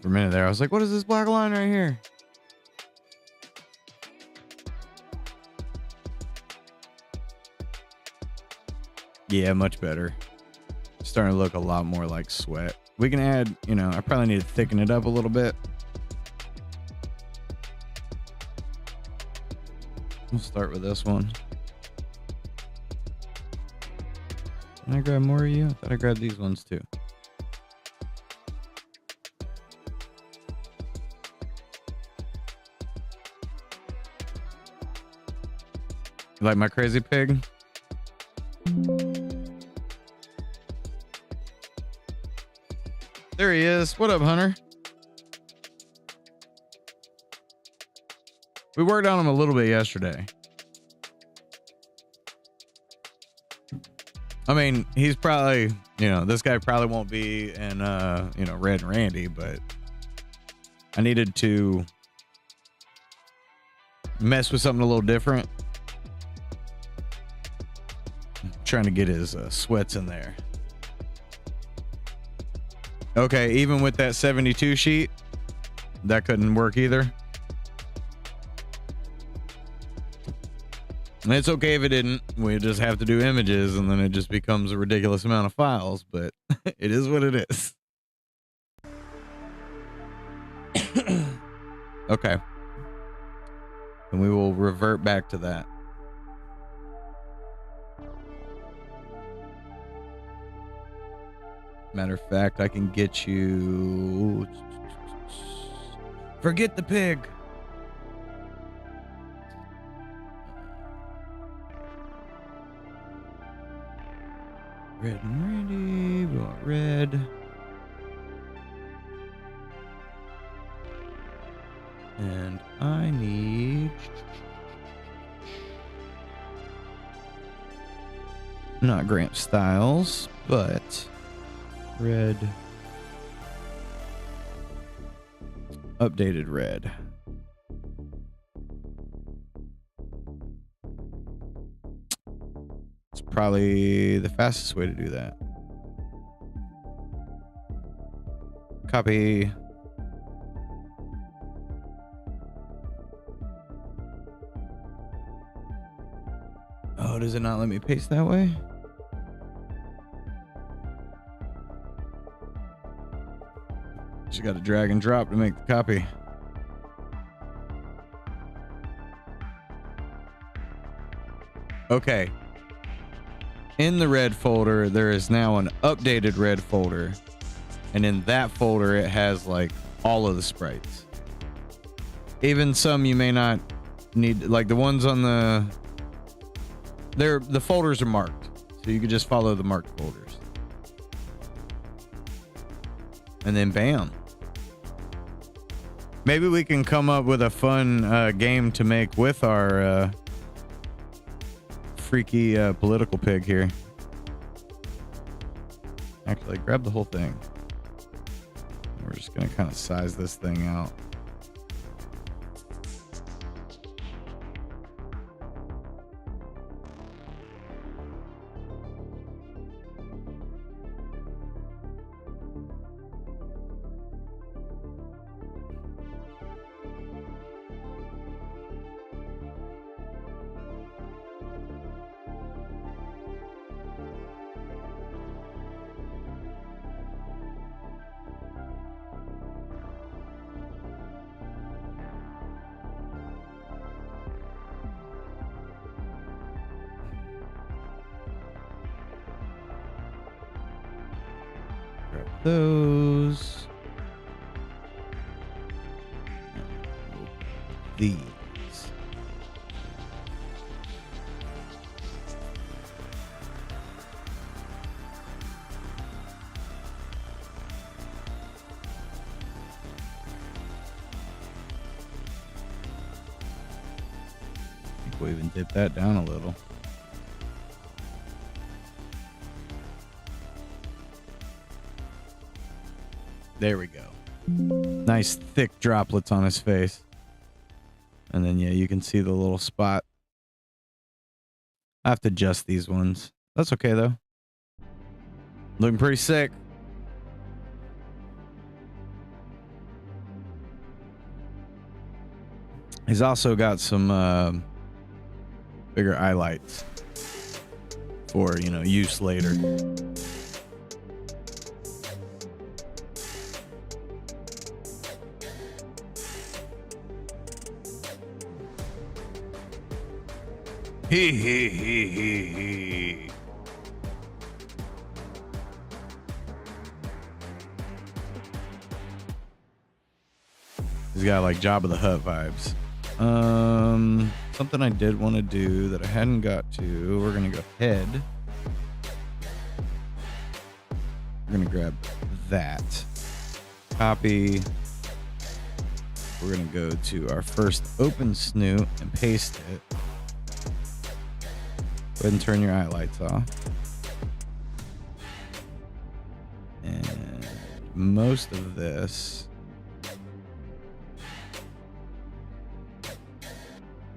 S1: For a minute there, I was like, what is this black line right here? Yeah, much better. Starting to look a lot more like sweat. We can add, you know, I probably need to thicken it up a little bit. We'll start with this one. Can I grab more of you? I thought I grabbed these ones too. You like my crazy pig? There he is. What up, Hunter? We worked on him a little bit yesterday. I mean, he's probably, you know, this guy probably won't be in, you know, Red and Randy, but I needed to mess with something a little different. I'm trying to get his sweats in there. Okay, even with that 72 sheet, that couldn't work either. It's okay if it didn't. We just have to do images, and then it just becomes a ridiculous amount of files, but it is what it is. Okay. And we will revert back to that. Matter of fact, I can get you... Forget the pig. Red and ready. We want red. And I need... Not Gramp Styles, but red. Updated red. It's probably the fastest way to do that. Copy. Oh, does it not let me paste that way? Just got to drag and drop to make the copy. Okay. In the red folder, there is now an updated red folder. And in that folder, it has like all of the sprites. Even some you may not need, like the ones on the... The folders are marked. So you can just follow the marked folders. And then bam. Maybe we can come up with a fun game to make with our freaky political pig here. Actually, grab the whole thing. We're just going to kind of size this thing out. Those. These. I think we'll even dip that down a little. There we go. Nice thick droplets on his face. And then, yeah, you can see the little spot. I have to adjust these ones. That's okay, though. Looking pretty sick. He's also got some bigger highlights for, you know, use later. He he he he he. He's got like Jabba the Hutt vibes. Something I did want to do that I hadn't got to. We're gonna go head. We're gonna grab that. Copy. We're gonna go to our first open snoot and paste it. Go ahead and turn your highlights off. And most of this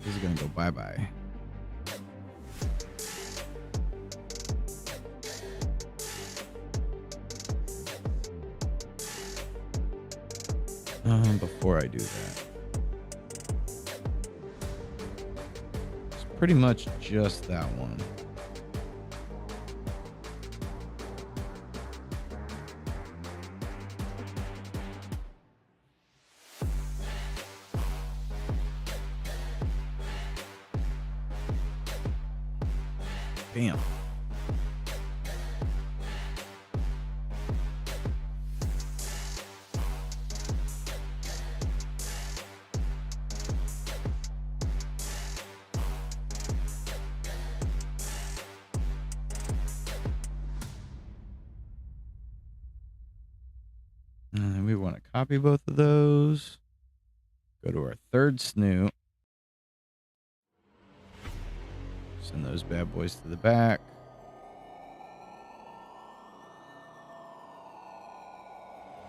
S1: is going to go bye-bye. Before I do that, let's pretty much just that one. Bam. And then we want to copy both of those. Go to our third snoot. Send those bad boys to the back.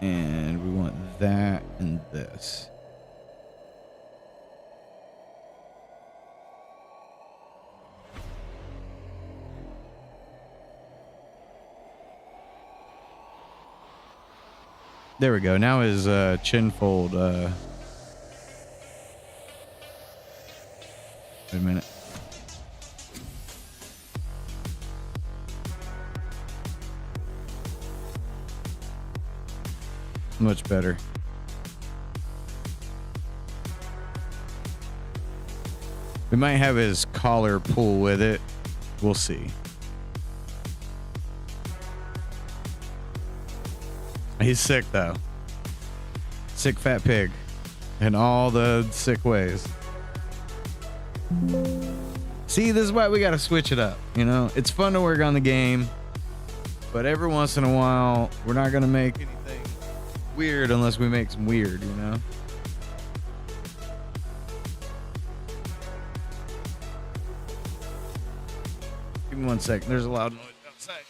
S1: And we want that and this. There we go. Now his chin fold. Wait a minute. Much better. We might have his collar pull with it. We'll see. He's sick though. Sick fat pig. In all the sick ways. See, this is why we gotta switch it up. You know, it's fun to work on the game, but every once in a while, we're not gonna make anything weird unless we make some weird, you know? Give me 1 second. There's a loud noise outside.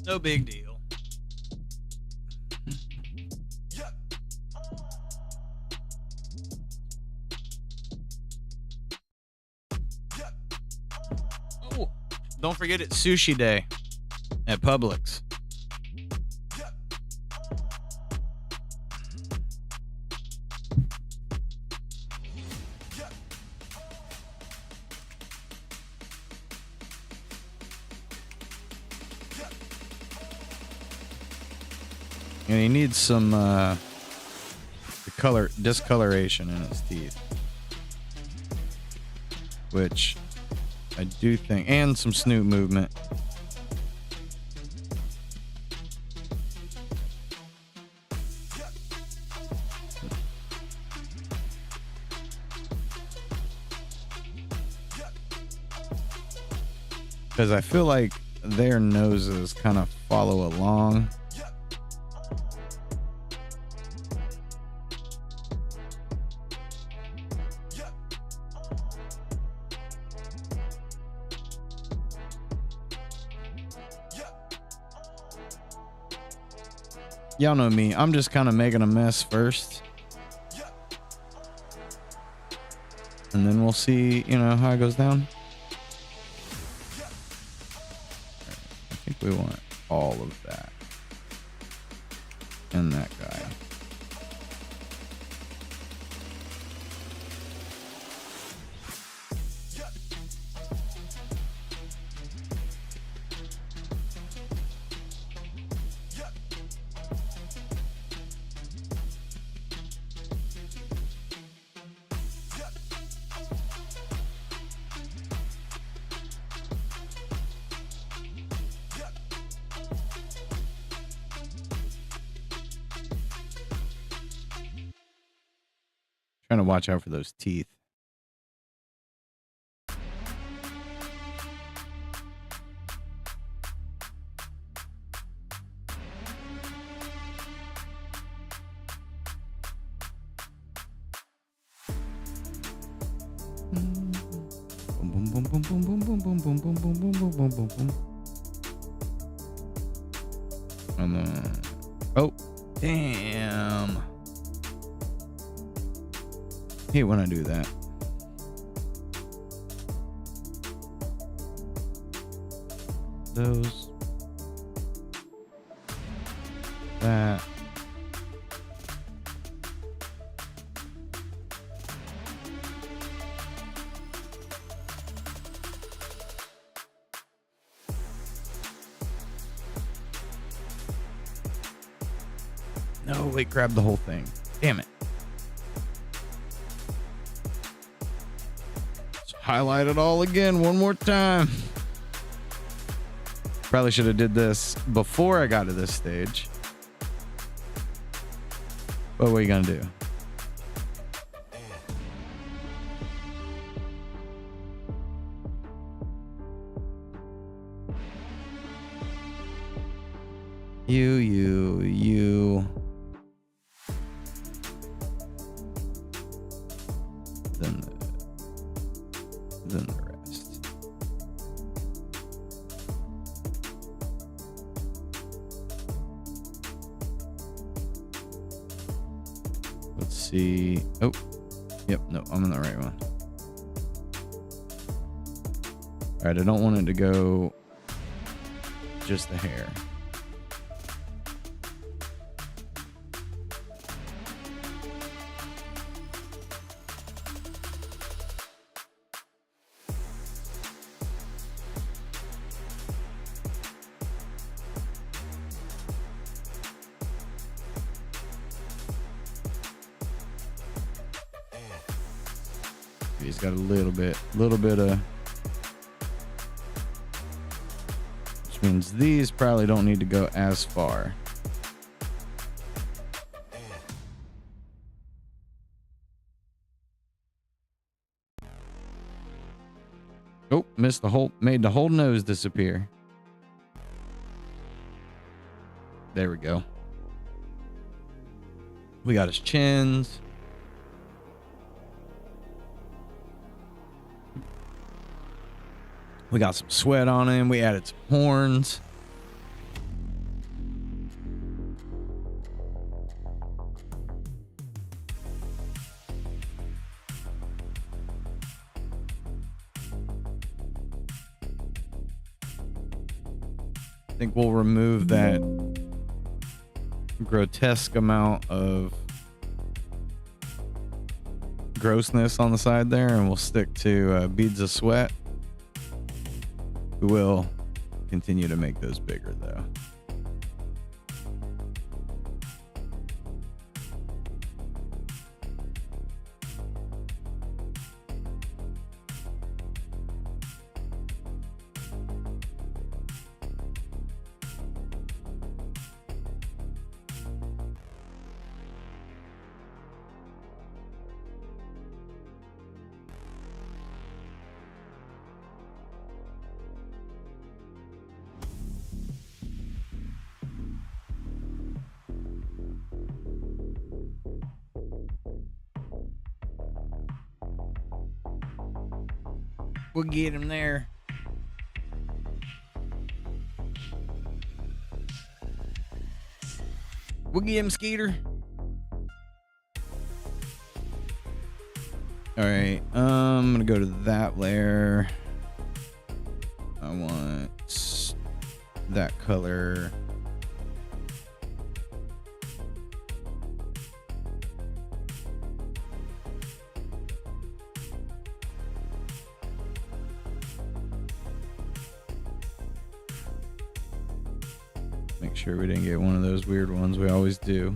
S1: No big deal. Oh, don't forget it's Sushi Day at Publix. And he needs some discoloration in his teeth, which I do think, and some snoot movement. Because I feel like their noses kind of follow along. Y'all know me. I'm just kind of making a mess first. And then we'll see, how it goes down. I think we want all of that. And that guy. Trying to watch out for those teeth. Boom, boom, boom, boom, boom, boom, boom, boom, boom, boom, boom, boom, boom, boom, boom. And then, oh, damn. Hate when I do that. Those. That. No, wait, grab the whole thing. Damn it. Highlight it all again one more time. Probably should have did this before I got to this stage. But what are you gonna do? You. Then the rest. Let's see. Oh, yep. No, I'm in the right one. All right. I don't want it to go just the hair. He's got a little bit of, which means these probably don't need to go as far. Oh, made the whole nose disappear. There we go. We got his chins. We got some sweat on him. We added some horns. think we'll remove that grotesque amount of grossness on the side there, and we'll stick to beads of sweat. We will continue to make those bigger though. We'll get him there. We'll get him, Skeeter. All right, I'm gonna go to that layer. I want that color. Make sure we didn't get one of those weird ones we always do.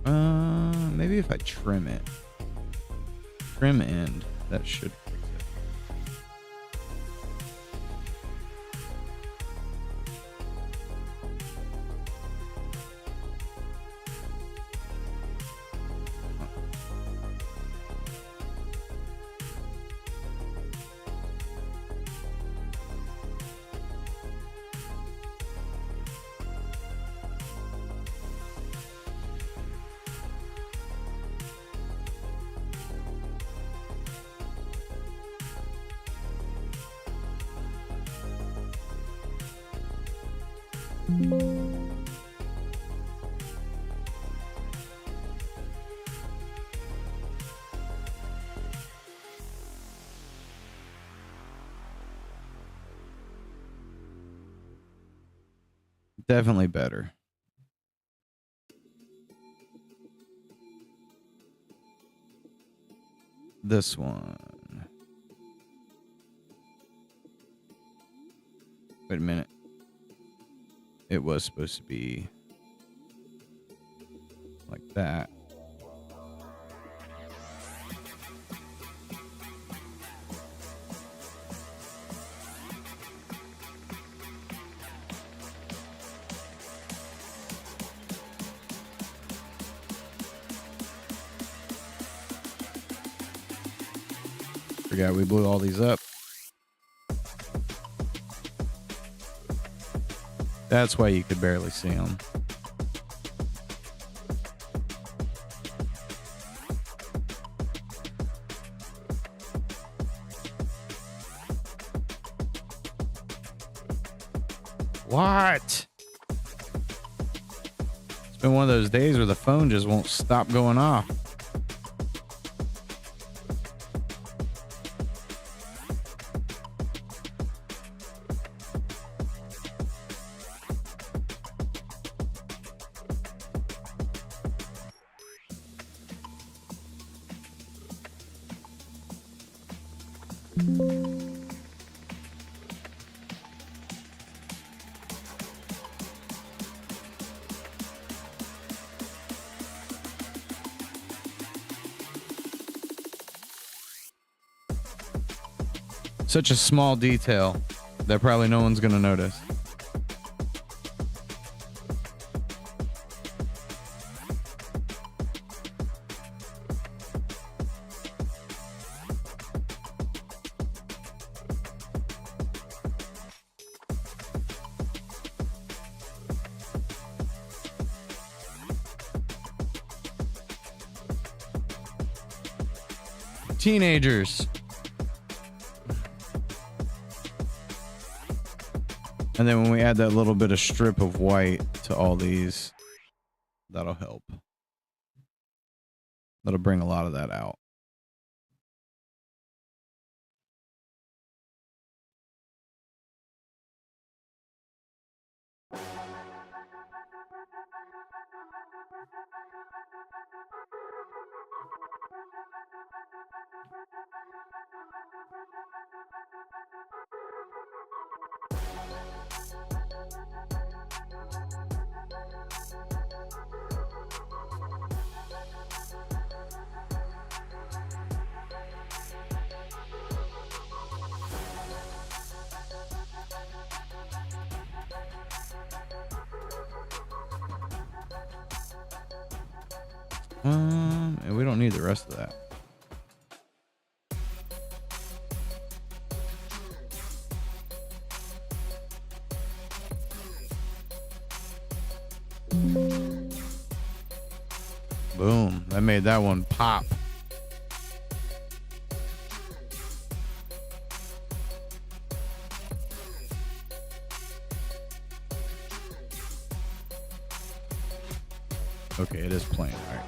S1: Maybe if I trim it. Trim end. That should fix it. Definitely better. This one. Wait a minute. It was supposed to be like that. Forgot we blew all these up. That's why you could barely see them. What? It's been one of those days where the phone just won't stop going off. Such a small detail that probably no one's gonna notice. Teenagers. And then when we add that little bit of strip of white to all these, that'll help. That'll bring a lot of that out. And we don't need the rest of that. Boom. That made that one pop. Okay, it is playing. All right.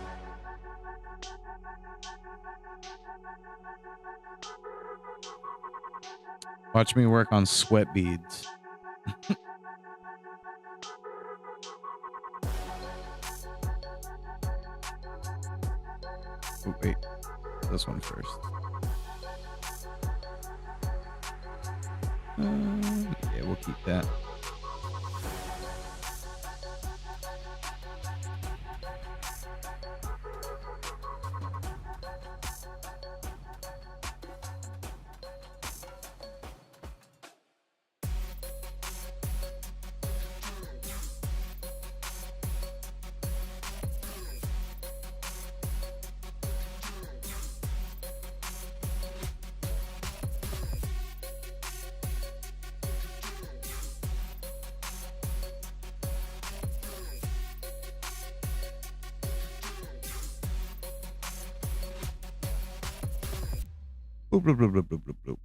S1: Watch me work on sweat beads. Oh, wait. This one first. Yeah, we'll keep that. Bloop, bloop, bloop, bloop, bloop, bloop, bloop.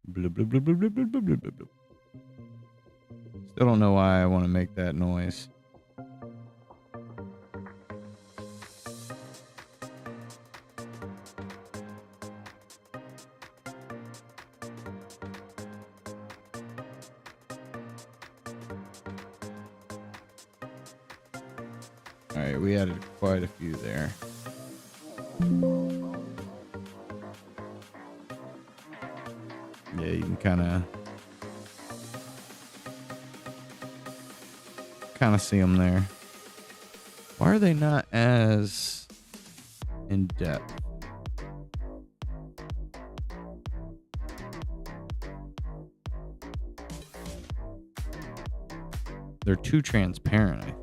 S1: Bloop, bloop, bloop, bloop, bloop, bloop, bloop, bloop, bloop. Still don't know why I want to make that noise. All right, we added quite a few there. Yeah, you can kind of see them there. Why are they not as in depth? They're too transparent, I think.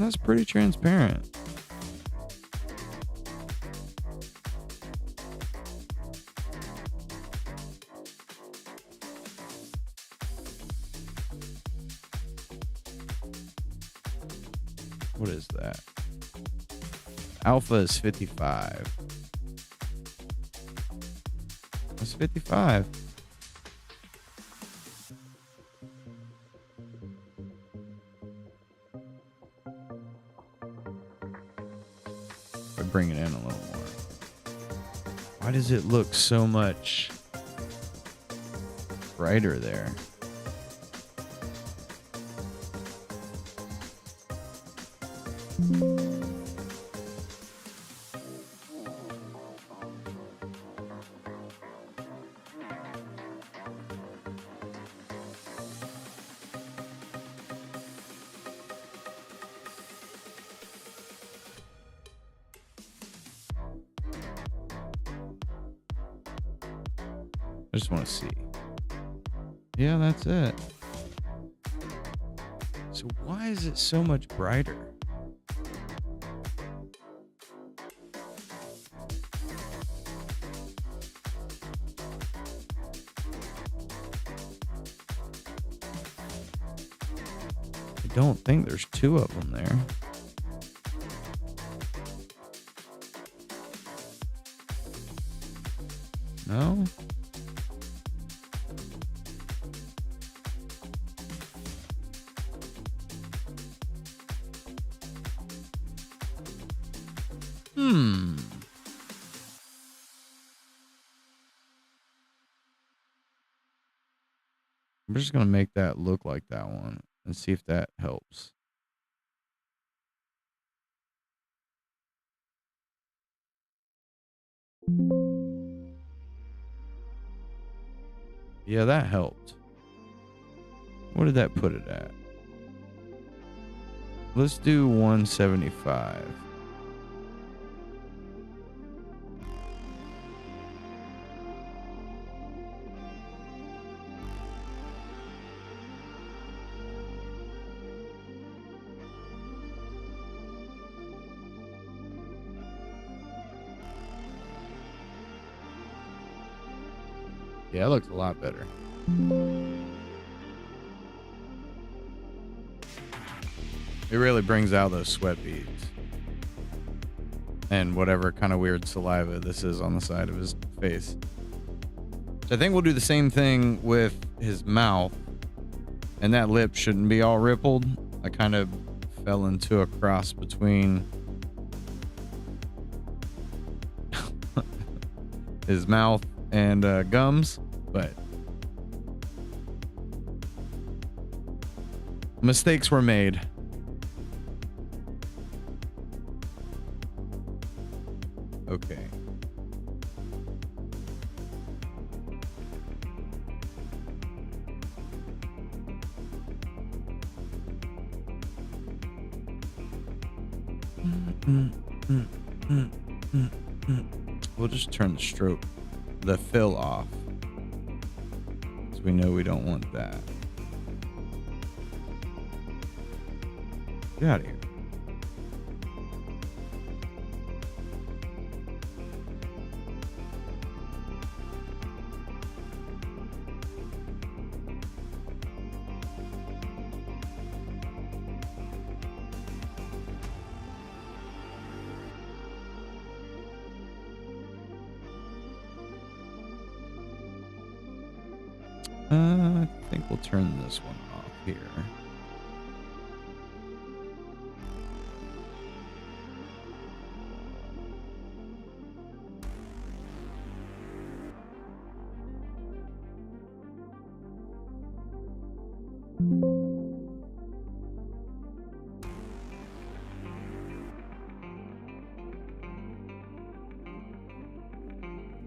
S1: That's pretty transparent. What is that? Alpha is 55. That's 55. Bring it in a little more. Why does it look so much brighter there? I just want to see. Yeah, that's it. So why is it so much brighter? I don't think there's two of them there. No? I'm just going to make that look like that one and see if that helps. Yeah, that helped. What did that put it at? Let's do 175. Yeah, it looks a lot better. It really brings out those sweat beads. And whatever kind of weird saliva this is on the side of his face. So I think we'll do the same thing with his mouth. And that lip shouldn't be all rippled. I kind of fell into a cross between his mouth and gums, but mistakes were made. Okay. We'll just turn the fill off, because we know we don't want that. Get out of here. I think we'll turn this one off here.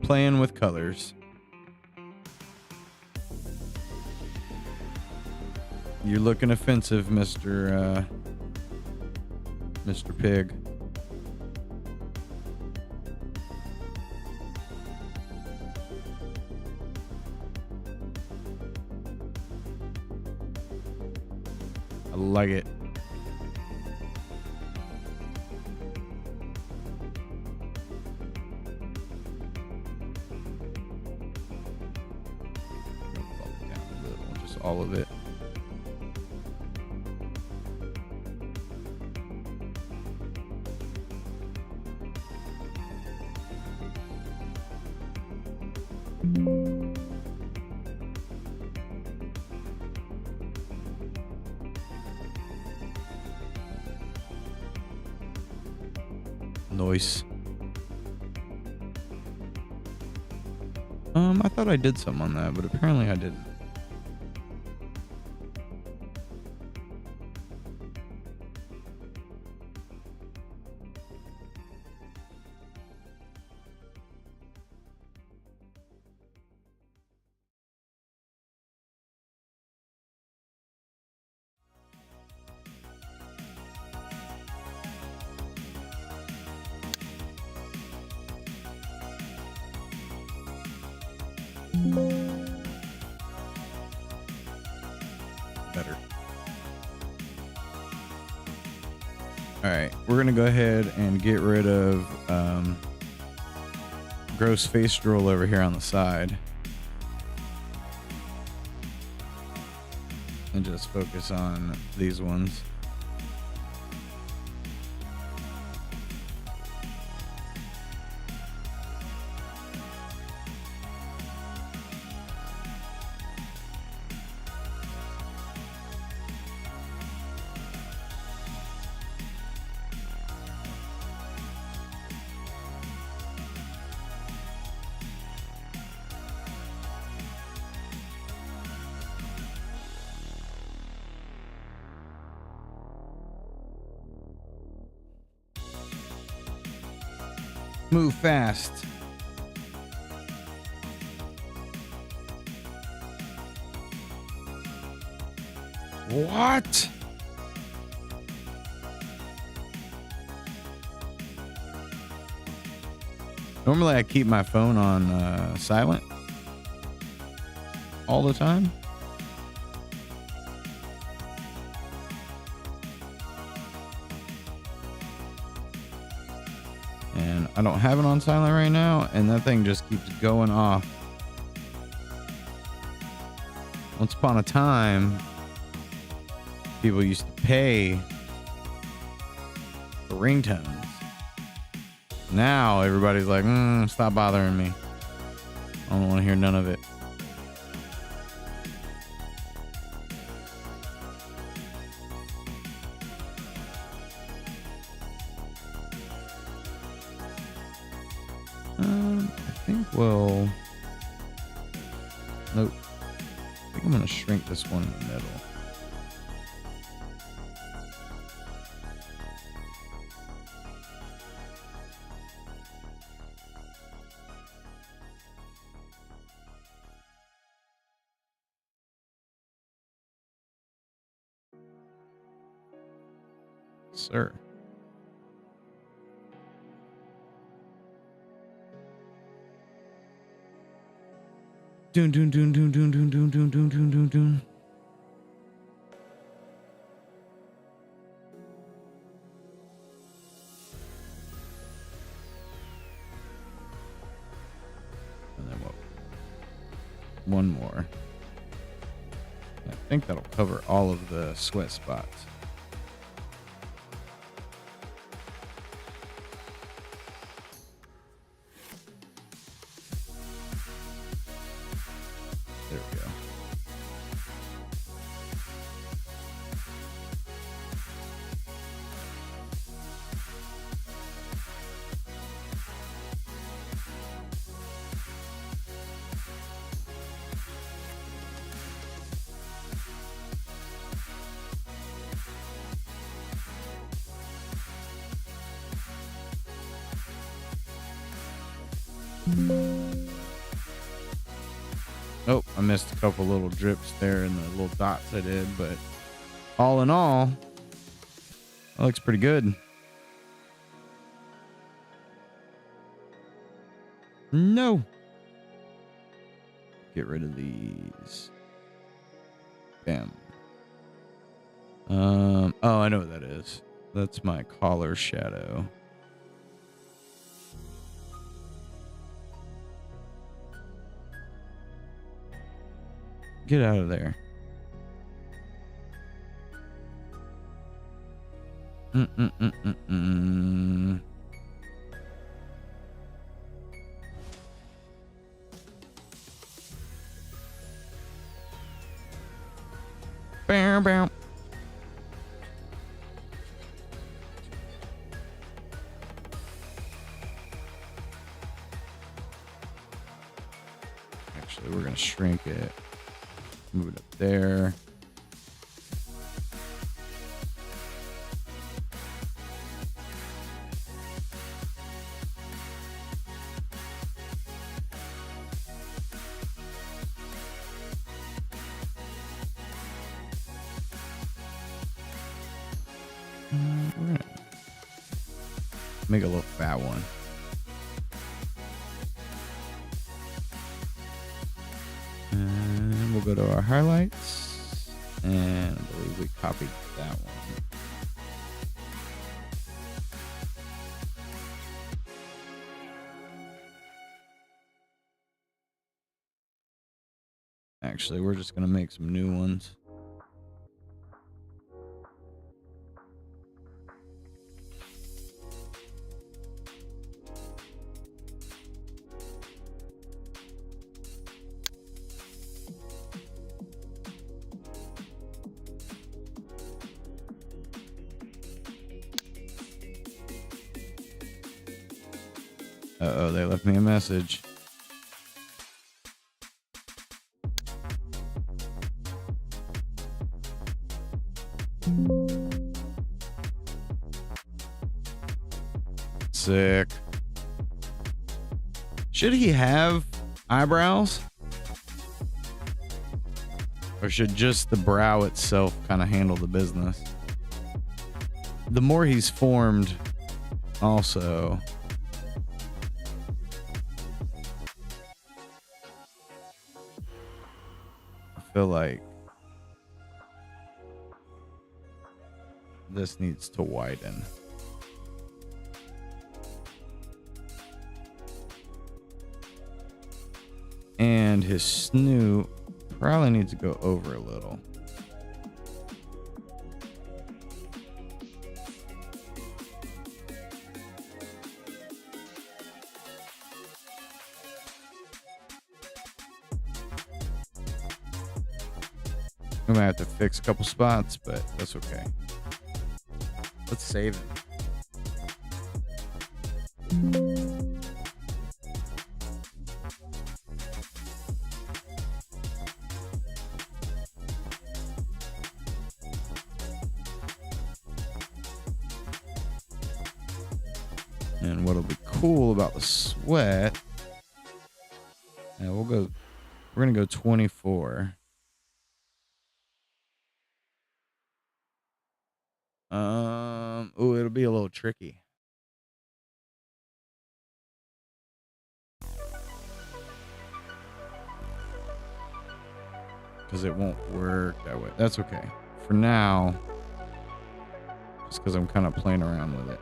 S1: Playing with colors. You're looking offensive, Mr. Pig. I like it. Bump it down a little, just all of it. Nice. I thought I did something on that, but apparently I didn't. Better. All right, we're gonna go ahead and get rid of gross face drool over here on the side, and just focus on these ones. Move fast. What? Normally I keep my phone on silent all the time. And I don't have it on silent right now, and that thing just keeps going off Once upon a time, people used to pay for ringtones. Now everybody's like, stop bothering me. I don't want to hear none of it. I think we'll... Nope. I think I'm going to shrink this one in the middle. Sir. Dun dun dun dun dun dun dun dun dun dun dun dun. And then what? One more. I think that'll cover all of the sweat spots. There we go. Oh, I missed a couple little drips there in the little dots I did, but all in all, that looks pretty good. No. Get rid of these. Bam. Oh, I know what that is. That's my collar shadow. Get out of there. Bow, bow. Actually, we're going to shrink it. Move it up there. We're gonna make a little fat one. And we'll go to our highlights, and I believe we copied that one. Actually, we're just gonna make some new ones. Uh-oh, they left me a message. Sick. Should he have eyebrows? Or should just the brow itself kind of handle the business? The more he's formed, also... I feel like this needs to widen. And his snoot probably need to go over a little. We might have to fix a couple spots, but that's okay. Let's save it. And what'll be cool about the sweat, we're gonna go 24. Oh, it'll be a little tricky. Because it won't work that way. That's okay. For now, just because I'm kind of playing around with it.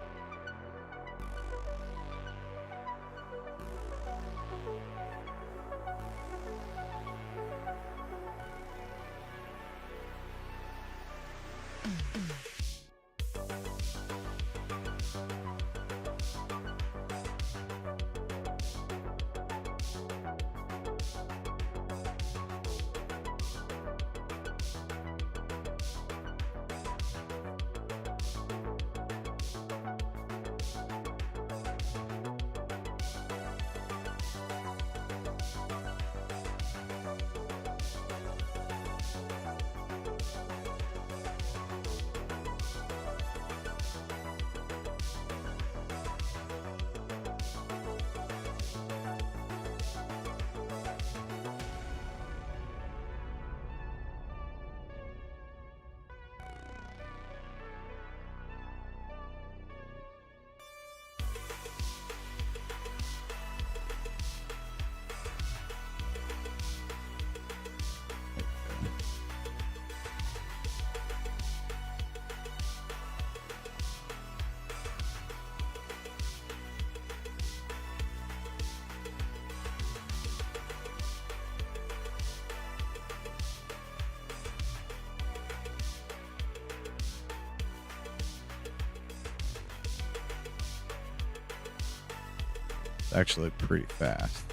S1: Actually pretty fast.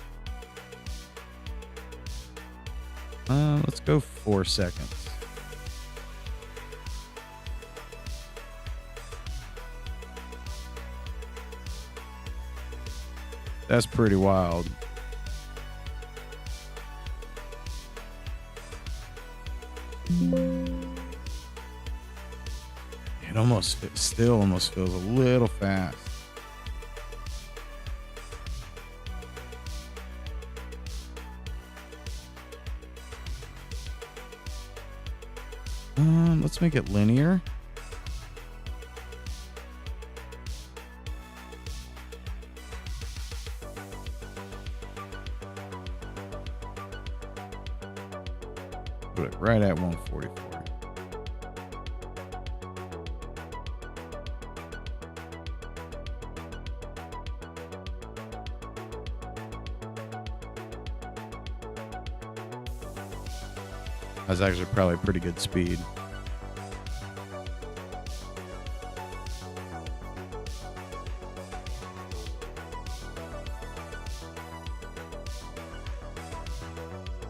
S1: Let's go 4 seconds. That's pretty wild. It still almost feels a little fast. Let's make it linear. Put it right at 144. That's actually probably pretty good speed.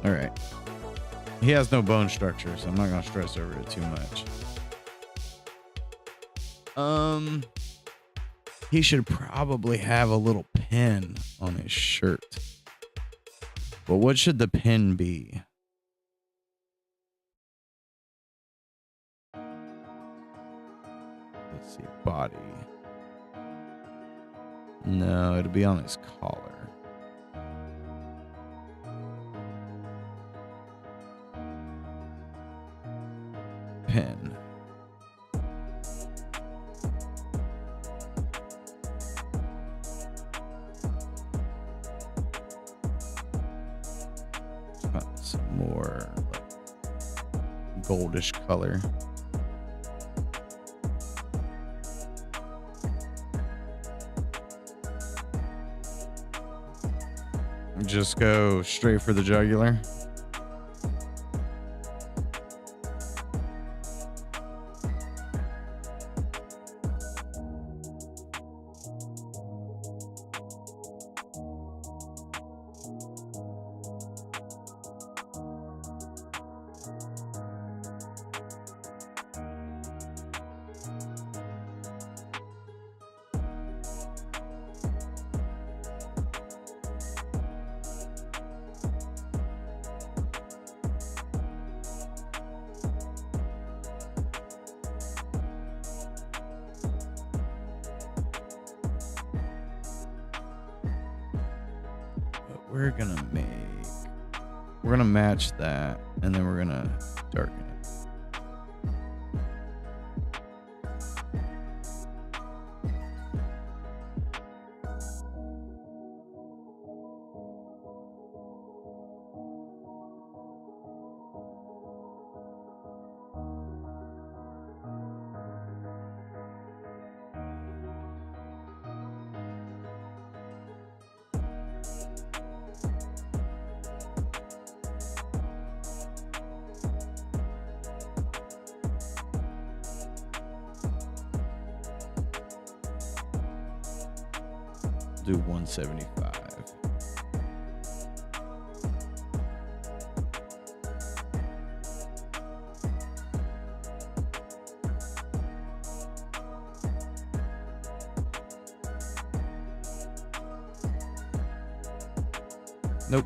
S1: All right. He has no bone structure, so I'm not going to stress over it too much. He should probably have a little pin on his shirt. But what should the pin be? Let's see, body. No, it'll be on his collar. Pin. Some more like goldish color. Just go straight for the jugular. we're gonna match that, and then we're gonna darken it. Do 175. Nope.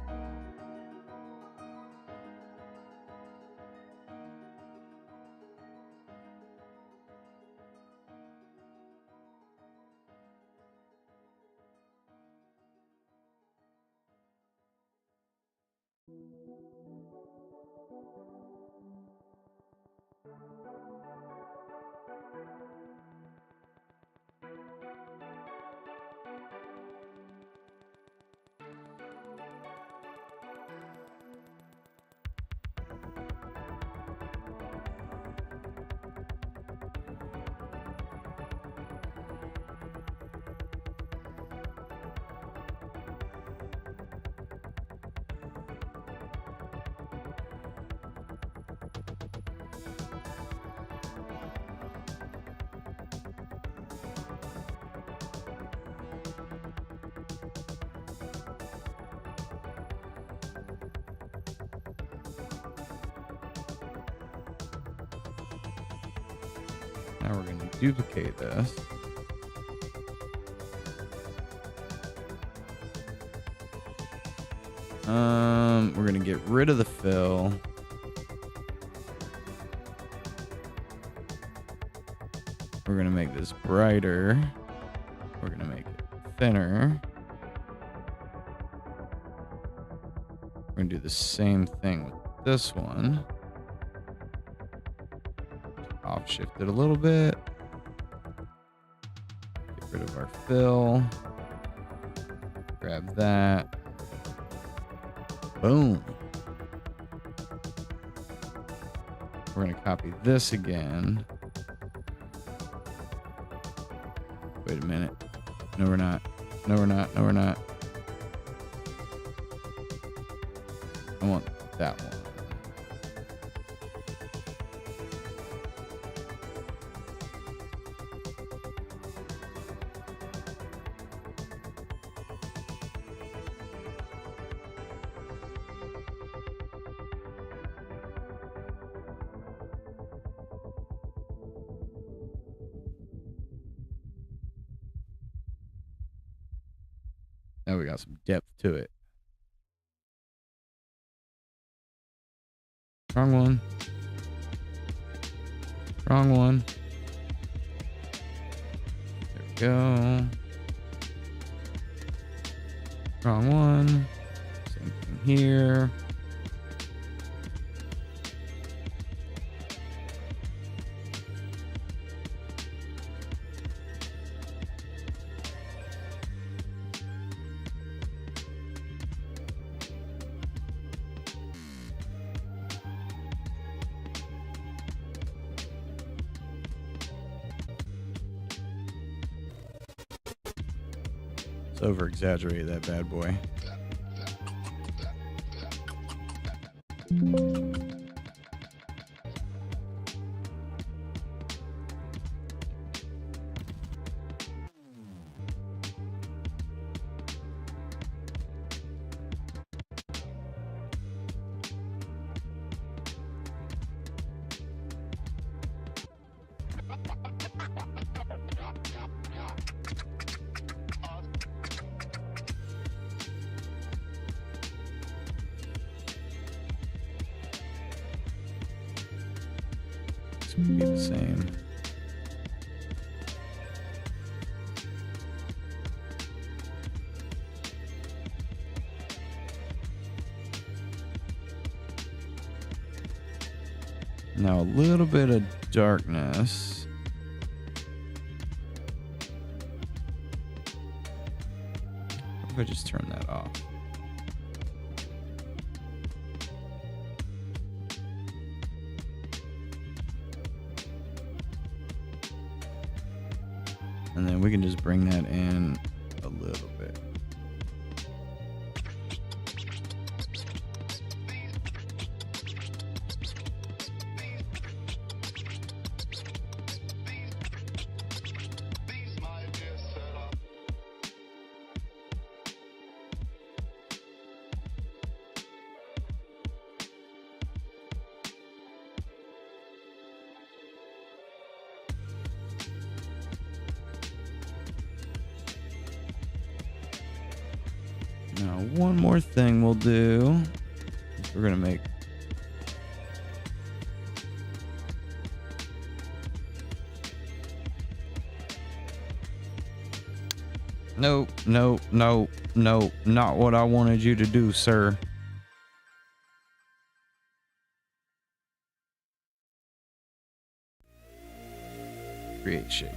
S1: Now we're going to duplicate this. We're going to get rid of the fill. We're going to make this brighter. We're going to make it thinner. We're going to do the same thing with this one. Off shift it a little bit. Get rid of our fill. Grab that. Boom. We're going to copy this again. Wait a minute. No, we're not. No, we're not. No, we're not. I want that one. Now we got some depth to it. Wrong one. Wrong one. There we go. Wrong one. Same thing here. Over exaggerate that bad boy. Be the same. Now a little bit of darkness. What if I just turn that off? And then we can just bring that in a little bit. Now, one more thing we'll do is we're going to make Nope, not what I wanted you to do, sir. Create shape.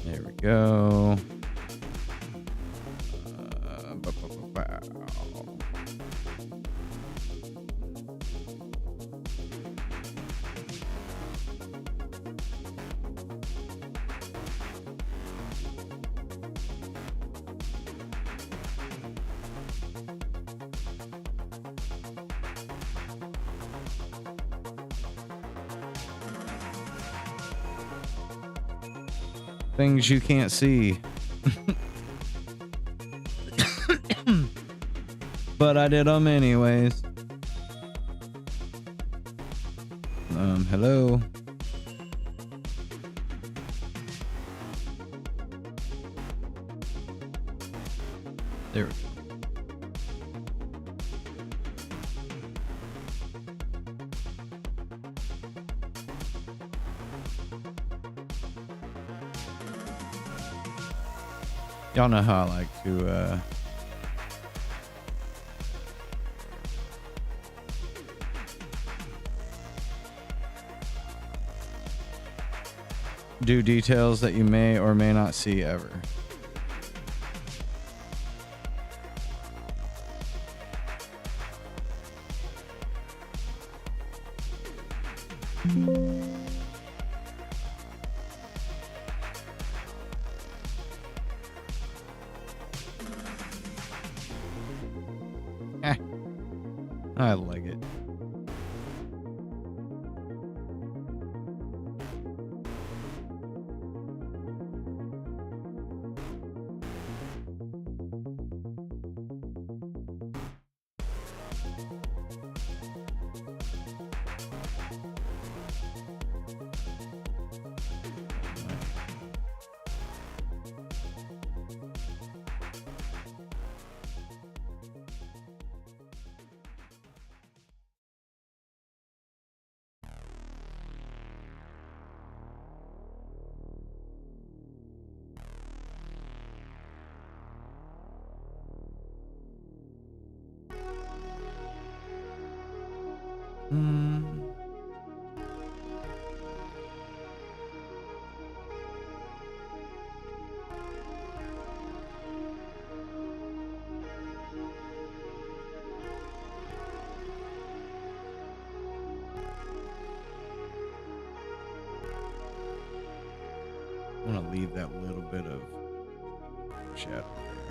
S1: There we go. Things you can't see. But I did them anyways. Hello. There we go. Y'all know how I like to do details that you may or may not see ever. I like it. I want to leave that little bit of shadow there.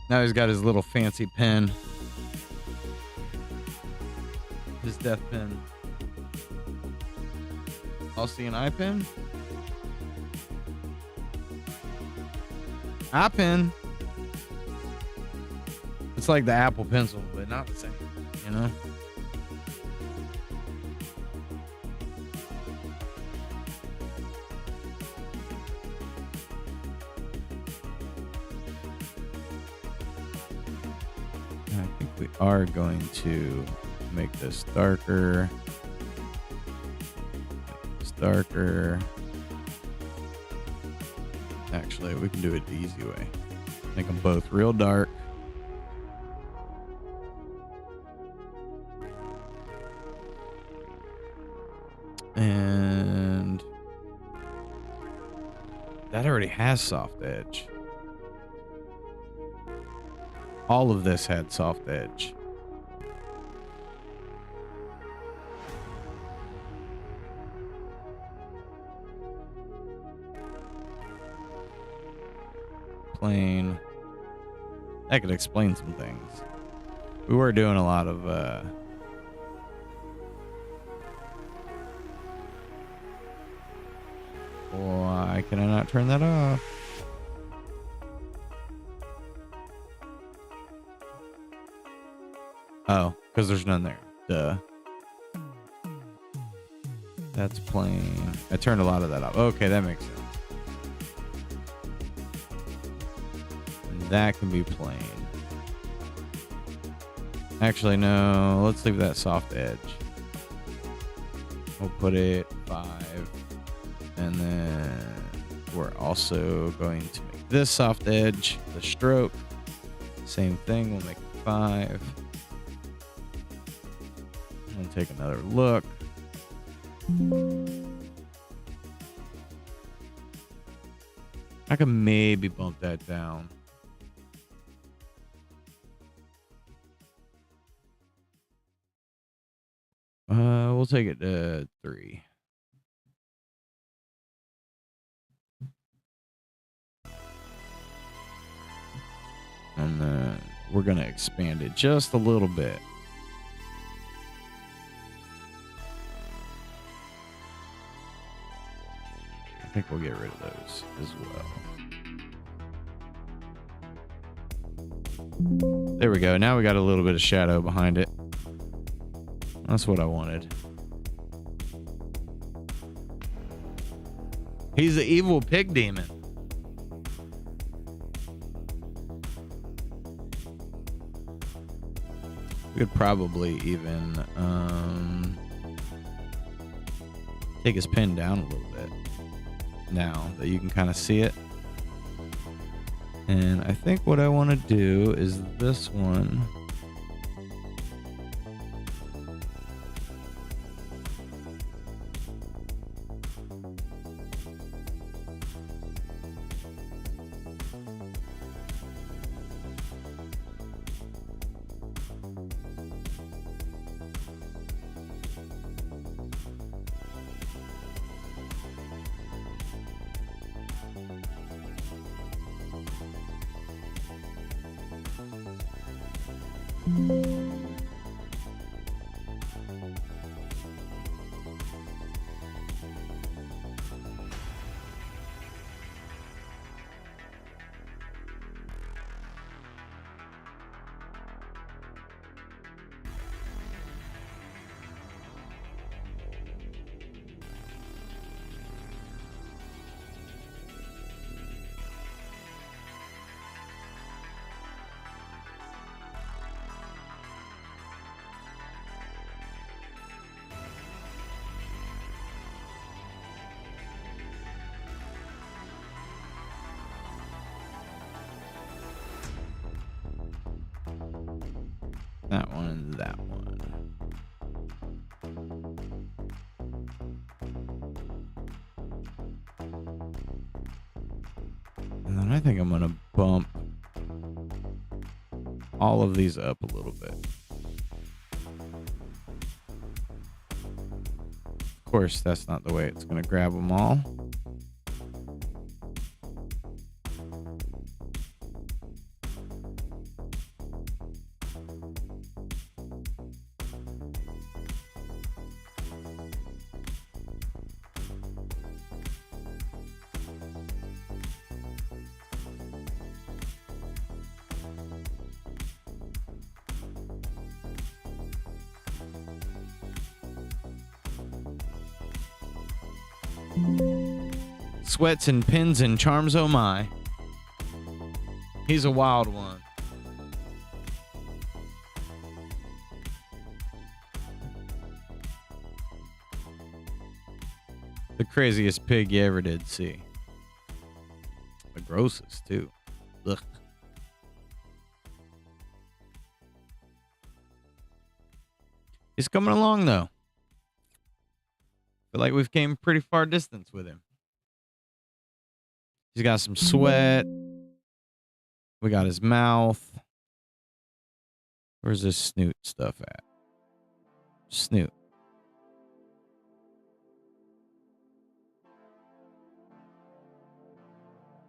S1: Now he's got his little fancy pen. His death pen. Also an eye pen? Eye pen. It's like the Apple Pencil, but not the same, you know? I think we are going to make this darker. Darker. Actually, we can do it the easy way. Make them both real dark. And that already has soft edge. All of this had soft edge. Plain. That could explain some things. We were doing a lot of why can I not turn that off? Oh, because there's none there. Duh. That's plain. I turned a lot of that off. Okay, that makes sense. That can be plain. Actually, no. Let's leave that soft edge. We'll put it 5. And then we're also going to make this soft edge the stroke. Same thing. We'll make it 5. I'm going to take another look. I can maybe bump that down. We'll take it to 3. And then we're going to expand it just a little bit. I think we'll get rid of those as well. There we go. Now we got a little bit of shadow behind it. That's what I wanted. He's the evil pig demon. We could probably even take his pen down a little bit now that you can kind of see it. And I think what I want to do is this one. That one and that one. And then I think I'm going to bump all of these up a little bit. Of course, that's not the way it's going to grab them all. Sweats and pins and charms, oh my. He's a wild one. The craziest pig you ever did see. The grossest, too. Ugh. He's coming along, though. Feel like we've came pretty far distance with him. He's got some sweat. We got his mouth. Where's this snoot stuff at? Snoot.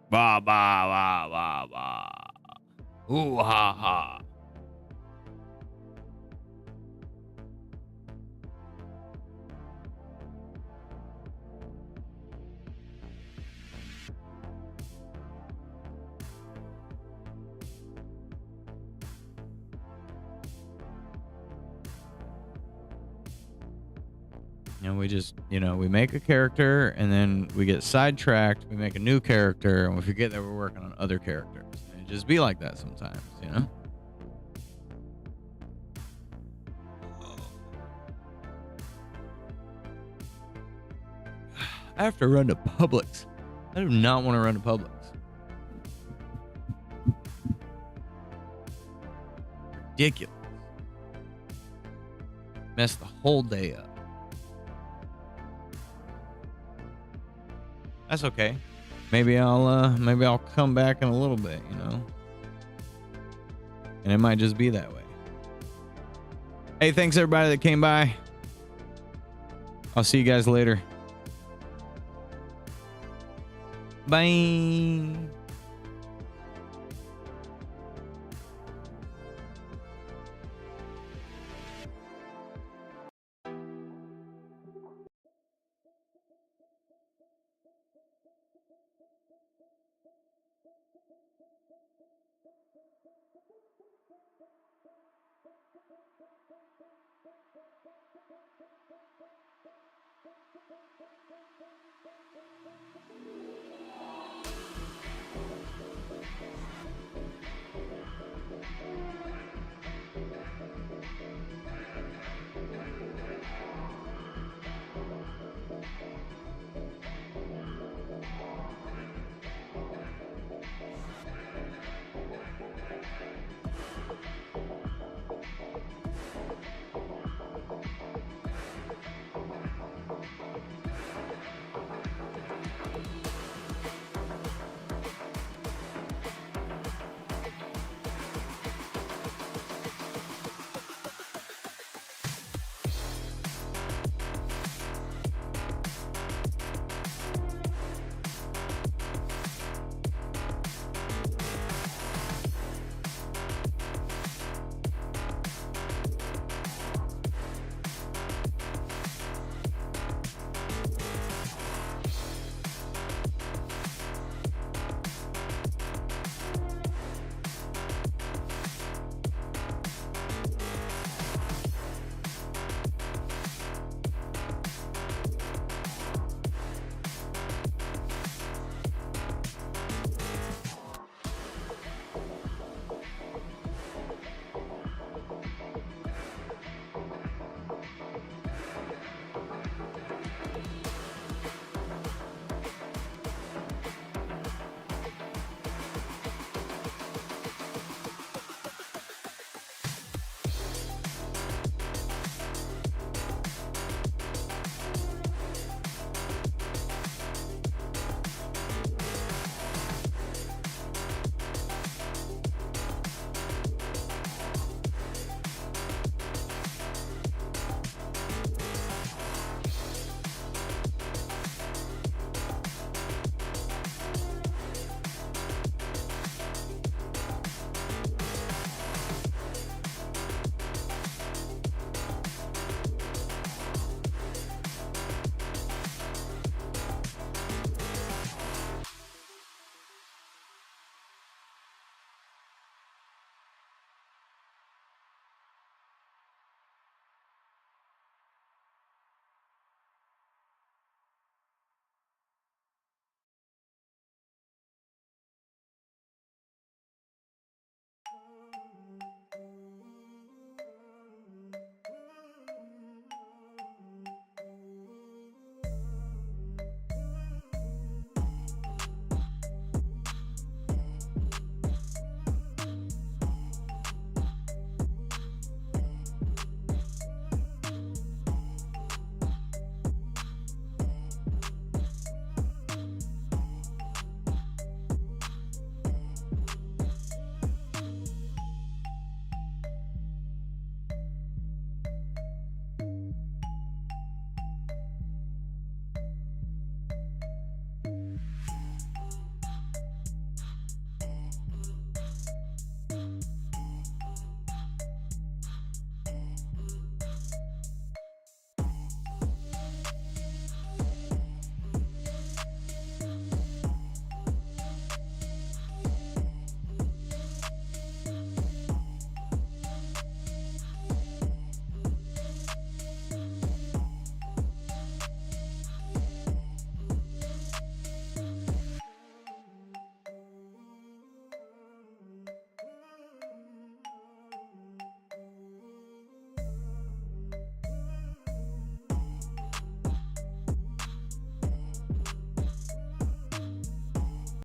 S1: Ba ba ba ba ba. Ooh ha ha. And we just, we make a character and then we get sidetracked. We make a new character and we forget that we're working on other characters. And it just be like that sometimes, I have to run to Publix. I do not want to run to Publix. Ridiculous. Mess the whole day up. That's okay. Maybe I'll come back in a little bit, And it might just be that way. Hey, thanks everybody that came by. I'll see you guys later. Bye.